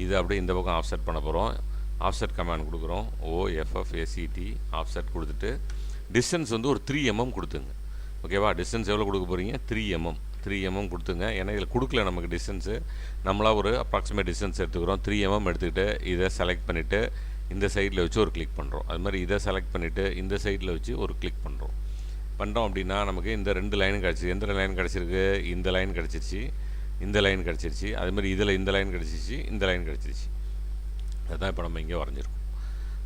இதை அப்படியே இந்த பக்கம் ஆஃப்செட் பண்ண போகிறோம். ஆஃப்செட் கமாண்ட் கொடுக்குறோம். OFFACT ஆஃப்செட் கொடுத்துட்டு டிஸ்டன்ஸ் வந்து ஒரு 3 mm கொடுத்துங்க. ஓகேவா? டிஸ்டன்ஸ் எவ்வளோ கொடுக்க போகிறீங்க? 3 mm கொடுத்துங்க. ஏன்னா இதில் கொடுக்கல நமக்கு டிஸ்டன்ஸு. நம்மளாக ஒரு அப்ராக்சிமேட் டிஸ்டன்ஸ் எடுத்துக்கிறோம். 3 mm எடுத்துக்கிட்டு இதை செலக்ட் பண்ணிவிட்டு இந்த சைடில் வச்சு ஒரு கிளிக் பண்ணுறோம். அது மாதிரி இதை செலக்ட் பண்ணிவிட்டு இந்த சைடில் வச்சு ஒரு கிளிக் பண்ணுறோம் அப்படின்னா நமக்கு இந்த 2 லைனும் கிடச்சிது. எந்த லைன் கிடச்சிருக்கு? இந்த லைன் கிடச்சிருச்சு, இந்த லைன் கிடச்சிருச்சு. அதுமாதிரி இதில் இந்த லைன் கிடச்சிருச்சு, இந்த லைன் கிடச்சிருச்சு. அதுதான் இப்போ நம்ம இங்கே வரைஞ்சிருக்கோம்.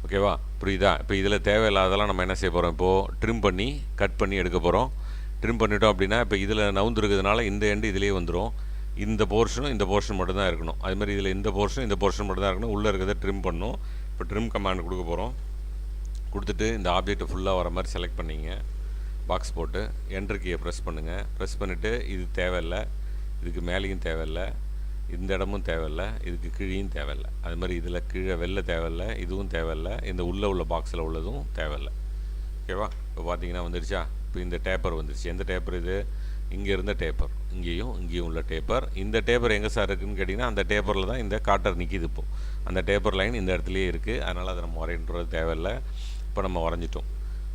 ஓகேவா? புரியுதா? இப்போ இதில் தேவையில்லாதெல்லாம் நம்ம என்ன செய்ய போகிறோம்? இப்போது ட்ரிம் பண்ணி கட் பண்ணி எடுக்க போகிறோம். ட்ரிம் பண்ணிட்டோம் அப்படின்னா இப்போ இதில் நவுந்துருக்கிறதுனால இந்த எண்டு இதிலே வந்துடும். இந்த போர்ஷன் மட்டும் தான் இருக்கணும். அது மாதிரி இதில் இந்த போர்ஷன் மட்டும் தான் இருக்கணும். உள்ளே இருக்கிறத ட்ரிம் பண்ணணும். இப்போ ட்ரிம் கமாண்ட் கொடுக்க போகிறோம். கொடுத்துட்டு இந்த ஆப்ஜெக்ட்டை ஃபுல்லாக வர மாதிரி செலக்ட் பண்ணிங்க. பாக்ஸ் போட்டு என்ட்ரு கீயை ப்ரெஸ் பண்ணுங்கள். ப்ரெஸ் பண்ணிவிட்டு இது தேவையில்லை, இதுக்கு மேலேயும் தேவையில்லை, இந்த இடமும் தேவையில்லை, இதுக்கு கீழேயும் தேவையில்லை. அது மாதிரி இதில் கீழே வெளில தேவையில்லை, இதுவும் தேவையில்லை, இந்த உள்ளே உள்ள பாக்ஸில் உள்ளதும் தேவையில்லை. ஓகேவா? இப்போ பார்த்தீங்கன்னா வந்துருச்சா? இப்போ இந்த டேப்பர் வந்துருச்சு. எந்த டேப்பர் இது? இங்கே இருந்த டேப்பர், இங்கேயும் உள்ள டேப்பர். இந்த டேப்பர் எங்கே சார் இருக்குதுன்னு கேட்டிங்கன்னா அந்த டேப்பரில் தான் இந்த காட்டர் நிற்கிது. இப்போது அந்த டேப்பர் லைன் இந்த இடத்துலையே இருக்குது. அதனால் அதை நம்ம வரையன்றது தேவையில்லை. இப்போ நம்ம வரைஞ்சிட்டோம்.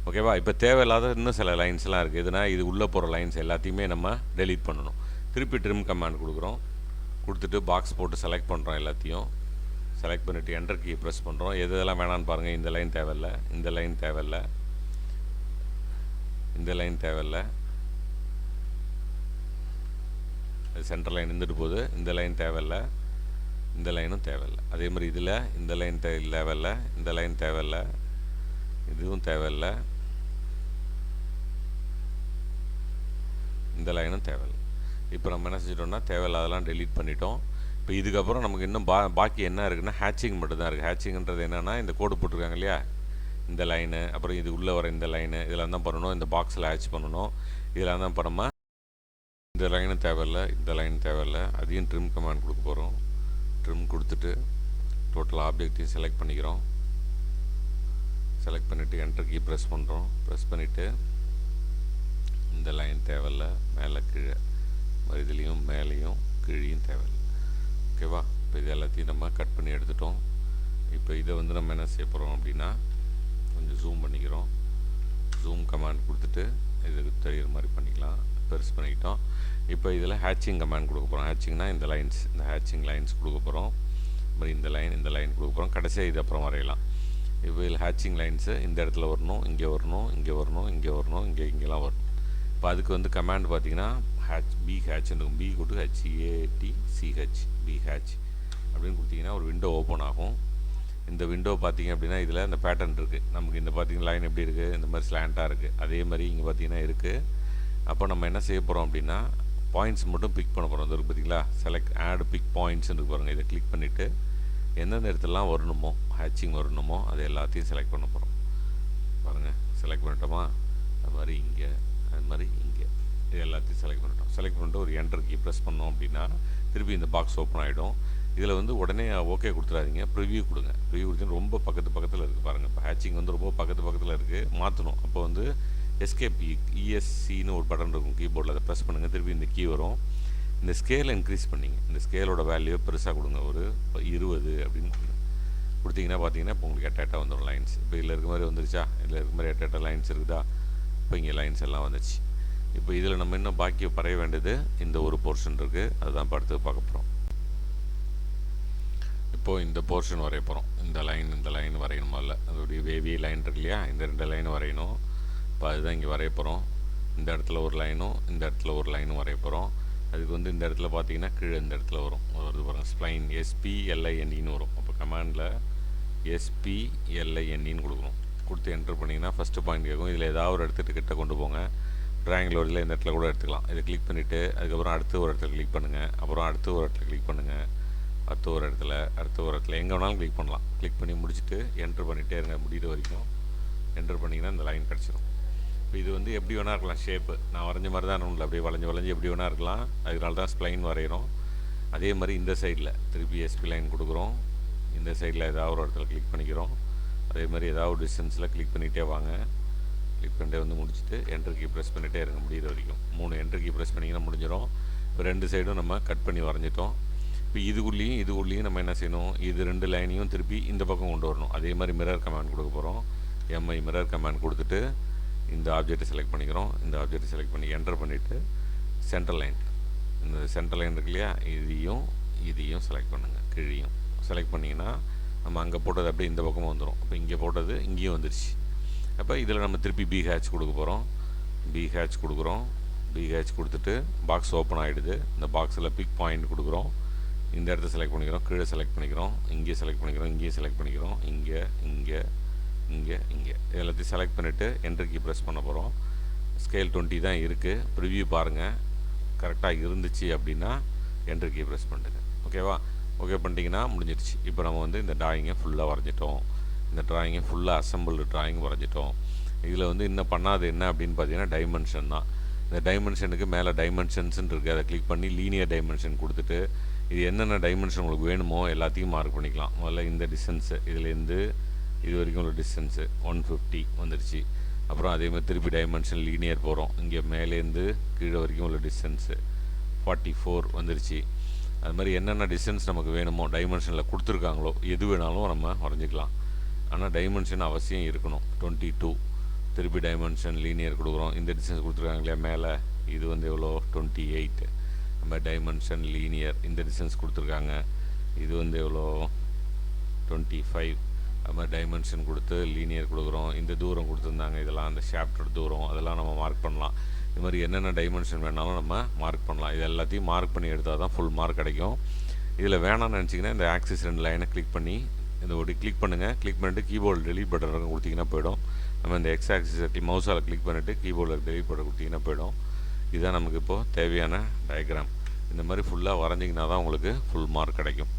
ஓகேவா? இப்போ தேவையில்லாத இன்னும் சில லைன்ஸ்லாம் இருக்குது. இதுனா இது உள்ளே போகிற லைன்ஸ் எல்லாத்தையுமே நம்ம டெலீட் பண்ணணும். திருப்பி ட்ரிம் கமாண்ட் கொடுக்குறோம். கொடுத்துட்டு பாக்ஸ் போட்டு செலக்ட் பண்ணுறோம். எல்லாத்தையும் செலக்ட் பண்ணிவிட்டு என்டர் கீ ப்ரெஸ் பண்ணுறோம். எதெல்லாம் வேணான்னு பாருங்கள். இந்த லைன் தேவையில்லை, இந்த லைன் தேவையில்லை, இந்த லைன் தேவையில்லை, சென்டர் லைன் இருந்துட்டு போகுது, இந்த லைன் தேவையில்லை, இந்த லைனும் தேவையில்லை. அதே மாதிரி இதில் இந்த லைன் தேவையில்லை, இந்த லைன் தேவையில்லை, இதுவும் தேவையில்லை, இந்த லைனும் தேவையில்லை. இப்போ நம்ம என்ன செஞ்சிட்டோம்னா தேவையில்லாதெல்லாம் டெலீட் பண்ணிட்டோம். இப்போ இதுக்கப்புறம் நமக்கு இன்னும் பாக்கி என்ன இருக்குன்னா ஹேட்சிங் மட்டும்தான் இருக்குது. ஹேட்சிங்கிறது என்னென்னா இந்த கோடு போட்டிருக்காங்க இல்லையா, இந்த லைனு, அப்புறம் இது உள்ளே வர இந்த லைனு, இதெல்லாம் தான் பண்ணணும். இந்த பாக்ஸில் ஹேட்ச் பண்ணணும். இதெல்லாம் தான் பண்ணாமல் இந்த லைனும் தேவையில்லை, இந்த லைன் தேவையில்லை. அதையும் ட்ரிம் கமாண்ட் கொடுக்க போகிறோம். ட்ரிம் கொடுத்துட்டு டோட்டல் ஆப்ஜெக்டையும் செலக்ட் பண்ணிக்கிறோம். செலக்ட் பண்ணிவிட்டு என்டர் கீ ப்ரெஸ் பண்ணுறோம். ப்ரெஸ் பண்ணிவிட்டு இந்த லைன் தேவையில்லை, மேலே கீழே இதுலேயும் மேலேயும் கீழேயும் தேவையில்லை. ஓகேவா? இப்போ இது எல்லாத்தையும் நம்ம கட் பண்ணி எடுத்துட்டோம். இப்போ இதை வந்து நம்ம என்ன செய்ய போகிறோம் அப்படின்னா கொஞ்சம் ஜூம் பண்ணிக்கிறோம். ஜூம் கமாண்ட் கொடுத்துட்டு இதுக்கு தெரிகிற மாதிரி பண்ணிக்கலாம். பெருசு பண்ணிக்கிட்டோம். இப்போ இதில் ஹேட்சிங் கமாண்ட் கொடுக்க போகிறோம். ஹேட்சிங்னா இந்த லைன்ஸ், இந்த ஹேட்சிங் லைன்ஸ் கொடுக்க போகிறோம். மாதிரி இந்த லைன் கொடுக்க போகிறோம். கடைசியாக இது அப்புறம் வரையலாம். இப்போ இதில் ஹேட்சிங் லைன்ஸு இந்த இடத்துல வரணும், இங்கே வரணும், இங்கே வரணும், இங்கே வரணும், இங்கெல்லாம் வரணும். இப்போ அதுக்கு வந்து கமாண்ட் பார்த்தீங்கன்னா பி ஹேட்ச்னு இருக்கும். பி கொடுத்து HATCH பி ஹேட்ச் அப்படின்னு கொடுத்தீங்கன்னா ஒரு விண்டோ ஓப்பன் ஆகும். இந்த விண்டோ பார்த்தீங்க அப்படின்னா இதில் இந்த பேட்டர்ன் இருக்குது. நமக்கு இந்த பார்த்தீங்கன்னா லைன் எப்படி இருக்குது, இந்த மாதிரி ஸ்லாண்டாக இருக்குது. அதே மாதிரி இங்கே பார்த்தீங்கன்னா இருக்குது. அப்போ நம்ம என்ன செய்ய போகிறோம் அப்படின்னா பாயிண்ட்ஸ் மட்டும் பிக் பண்ண போகிறோம். இது பார்த்தீங்களா, செலக்ட் ஆட் பிக் பாயிண்ட்ஸ்னு இருக்கு பாருங்கள். இதை கிளிக் பண்ணிவிட்டு எந்தெந்த இடத்துலலாம் வரணுமோ, ஹேட்சிங் வரணுமோ அது எல்லாத்தையும் செலக்ட் பண்ண போகிறோம். பாருங்கள், செலக்ட் பண்ணிட்டோமா? அது மாதிரி இங்கே, அது மாதிரி இங்கே, இது எல்லாத்தையும் செலக்ட் பண்ணிட்டோம். செலக்ட் பண்ணிட்டு ஒரு என்டர் கீ ப்ரெஸ் பண்ணோம் அப்படின்னா திருப்பி இந்த பாக்ஸ் ஓப்பன் ஆகிடும். இதில் வந்து உடனே ஓகே கொடுத்துறாதீங்க, ப்ரிவ்யூ கொடுங்க. ப்ரிவ்யூ கொடுத்து ரொம்ப பக்கத்தில் இருக்குது பாருங்கள். இப்போ ஹேட்சிங் வந்து ரொம்ப பக்கத்தில் இருக்குது, மாற்றணும். அப்போ வந்து எஸ்கேப் ESCன்னு ஒரு பட்டன் இருக்கும் கீபோர்டில், அதை ப்ரெஸ் பண்ணுங்கள். திருப்பி இந்த கீ வரும். இந்த ஸ்கேலை இன்க்ரீஸ் பண்ணிங்க. இந்த ஸ்கேலோட வேல்யூவை பெருசாக கொடுங்க. ஒரு 20 அப்படின்னு கொடுத்தீங்கன்னா பார்த்தீங்கன்னா இப்போ உங்களுக்கு எட்டாக வந்துடும் லைன்ஸ். இப்போ இதில் இருக்க மாதிரி வந்துருச்சா? இதில் இருக்க மாதிரி எட்டாக லைன்ஸ் இருக்குதா? இப்போ இங்கே லைன்ஸ் எல்லாம் வந்துச்சு. இப்போ இதில் நம்ம இன்னும் பாக்கி வரைய வேண்டியது இந்த ஒரு போர்ஷன் இருக்குது. அதுதான் இப்போ அடுத்து பார்க்க போகிறோம். இப்போது இந்த போர்ஷன் வரைய போகிறோம். இந்த லைன் வரையணுமா? இல்லை, அதோடைய வேவி லைன் இருக்கு இல்லையா, இந்த 2 லைனும் வரையணும். இப்போ அதுதான் இங்கே வரைய போகிறோம். இந்த இடத்துல ஒரு லைனும் இந்த இடத்துல ஒரு லைனும் வரைய போகிறோம். அதுக்கு வந்து இந்த இடத்துல பார்த்தீங்கன்னா கீழே இந்த இடத்துல வரும், வருது பாருங்கள், ஸ்ப்ளைன் SPLINEன்னு வரும். அப்போ கமாண்டில் SPLINEன்னு கொடுக்கணும். கொடுத்து என்ட்ரு பண்ணிங்கன்னா ஃபஸ்ட்டு பாயிண்ட் கேட்கும். இதில் ஏதாவது ஒரு இடத்துக்கு கிட்ட கொண்டு போங்க. ட்ராயிங்கில் வருதில் இந்த இடத்துல கூட எடுத்துக்கலாம். இதை கிளிக் பண்ணிவிட்டு அதுக்கப்புறம் அடுத்து ஒரு இடத்துல கிளிக் பண்ணுங்கள். அப்புறம் அடுத்து ஒரு இடத்துல கிளிக் பண்ணுங்கள். அடுத்து ஒரு இடத்துல எங்கே வேணாலும் கிளிக் பண்ணலாம். கிளிக் பண்ணி முடிச்சுட்டு என்ட்ரு பண்ணிகிட்டே இருங்க, முடிகிற வரைக்கும் என்ட்ரு பண்ணிங்கன்னா இந்த லைன் கிடச்சிடும். இப்போ இது வந்து எப்படி வேணால் இருக்கலாம். ஷேப்பு நான் வரைஞ்ச மாதிரி தான் ஒன்றில் அப்படியே வளைஞ்சு எப்படி வேணால் இருக்கலாம். அதனால தான் ஸ்ப்ளைன் வரைகிறோம். அதே மாதிரி இந்த சைடில் திருப்பி SP லைன் கொடுக்குறோம். இந்த சைடில் ஏதாவது ஒரு இடத்துல கிளிக் பண்ணிக்கிறோம். அதே மாதிரி ஏதாவது ஒரு டிஸ்டன்ஸில் கிளிக் பண்ணிகிட்டே வாங்க. கிளிக் பண்ணிட்டே வந்து முடிச்சுட்டு என்ட்ரு கீ ப்ரெஸ் பண்ணிகிட்டே இருங்க முடிகிற வரைக்கும். 3 என்ட்ரு கீ ப்ரெஸ் பண்ணிங்கன்னா முடிஞ்சிடும். இப்போ 2 சைடும் நம்ம கட் பண்ணி வரைஞ்சிட்டோம். இப்போ இதுக்குள்ளேயும் நம்ம என்ன செய்யணும், இது 2 லைனையும் திருப்பி இந்த பக்கம் கொண்டு வரணும். அதே மாதிரி மிரர் கமாண்ட் கொடுக்க போகிறோம். MI மிரர் கமாண்ட் கொடுத்துட்டு இந்த ஆப்ஜெக்ட்டை செலக்ட் பண்ணிக்கிறோம். இந்த ஆப்ஜெக்ட்டை செலக்ட் பண்ணி என்டர் பண்ணிவிட்டு சென்டர் லைன், இந்த சென்டர் லைன் இருக்கு இல்லையா, இதையும் செலக்ட் பண்ணுங்கள். கீழையும் செலக்ட் பண்ணிங்கன்னா நம்ம அங்கே போட்டது அப்படியே இந்த பக்கமாக வந்துடும். இப்போ இங்கே போட்டது இங்கேயும் வந்துடுச்சு. அப்போ இதில் நம்ம திருப்பி பி ஹேட்ச் கொடுக்க போகிறோம். பி ஹேட்ச் கொடுத்துட்டு பாக்ஸ் ஓப்பன் ஆகிடுது. இந்த பாக்ஸில் பிக் பாயிண்ட் கொடுக்குறோம். இந்த இடத்த செலக்ட் பண்ணிக்கிறோம், கீழே செலக்ட் பண்ணிக்கிறோம், இங்கே செலக்ட் பண்ணிக்கிறோம், இங்கேயும் செலக்ட் பண்ணிக்கிறோம், இங்கே எல்லாத்தையும் செலக்ட் பண்ணிவிட்டு என்டர் கீ ப்ரெஸ் பண்ண போகிறோம். ஸ்கேல் 20 தான் இருக்குது. ப்ரிவ்யூ பாருங்கள். கரெக்டாக இருந்துச்சு அப்படின்னா என்ட்ரு கீ ப்ரெஸ் பண்ணுங்க. ஓகேவா? ஓகே பண்ணிட்டீங்கன்னா முடிஞ்சிடுச்சு. இப்போ நம்ம வந்து இந்த ட்ராயிங்கை ஃபுல்லாக வரைஞ்சிட்டோம். இந்த ட்ராயிங்கை ஃபுல்லாக அசம்பிள்டு ட்ராயிங் வரைஞ்சிட்டோம். இதில் வந்து இன்னும் பண்ணாது என்ன அப்படின்னு பார்த்தீங்கன்னா டைமென்ஷன் தான். இந்த டைமென்ஷனுக்கு மேலே டைமென்ஷன்ஸ்ன்னு இருக்குது, அதை கிளிக் பண்ணி லீனியர் டைமென்ஷன் கொடுத்துட்டு இது என்னென்ன டைமென்ஷன் உங்களுக்கு வேணுமோ எல்லாத்தையும் மார்க் பண்ணிக்கலாம். முதல்ல இந்த டிஸ்டன்ஸு இதுலேருந்து இது வரைக்கும் உள்ள டிஸ்டன்ஸு 150 வந்துடுச்சு. அப்புறம் அதேமாதிரி திருப்பி டைமென்ஷன் லீனியர் போகிறோம். இங்கே மேலேருந்து கீழே வரைக்கும் உள்ள டிஸ்டன்ஸு 44 வந்துடுச்சு. அது மாதிரி என்னென்ன டிஸ்டன்ஸ் நமக்கு வேணுமோ டைமென்ஷனில் கொடுத்துருக்காங்களோ எது வேணாலும் நம்ம வரைஞ்சிக்கலாம். ஆனால் டைமென்ஷன் அவசியம் இருக்கணும். 22 திருப்பி டைமென்ஷன் லீனியர் கொடுக்குறோம். இந்த டிஸ்டன்ஸ் கொடுத்துருக்காங்க இல்லையா மேலே, இது வந்து எவ்வளோ 28. நம்ம டைமென்ஷன் லீனியர் இந்த டிஸ்டன்ஸ் கொடுத்துருக்காங்க, இது வந்து எவ்வளோ 25. அது மாதிரி டைமென்ஷன் கொடுத்து லீனியர் கொடுக்குறோம். இந்த தூரம் கொடுத்துருந்தாங்க, இதெல்லாம் அந்த ஷாப்டர் தூரம், அதெல்லாம் நம்ம மார்க் பண்ணலாம். இது மாதிரி என்னென்ன டைமென்ஷன் வேணாலும் நம்ம மார்க் பண்ணலாம். இது எல்லாத்தையும் மார்க் பண்ணி எடுத்தால் தான் ஃபுல் மார்க் கிடைக்கும். இதில் வேணாம்னு நினச்சிங்கன்னா இந்த ஆக்சிஸ் 2 லைனை கிளிக் பண்ணி இந்த ஒரு கிளிக் பண்ணுங்கள். கிளிக் பண்ணிவிட்டு கீபோர்டு டெலிட் பட்டன் கொடுத்தீங்கன்னா போய்டும். நம்ம இந்த எக்ஸ் ஆக்சிஸ் மவுஸால் கிளிக் பண்ணிவிட்டு கீபோர்டில் டெலிட் பட்டன் கொடுத்தீங்கன்னா போய்டும். இதுதான் நமக்கு இப்போது தேவையான டயக்ராம். இந்த மாதிரி ஃபுல்லாக வரைஞ்சிங்கன்னா தான் உங்களுக்கு ஃபுல் மார்க் கிடைக்கும்.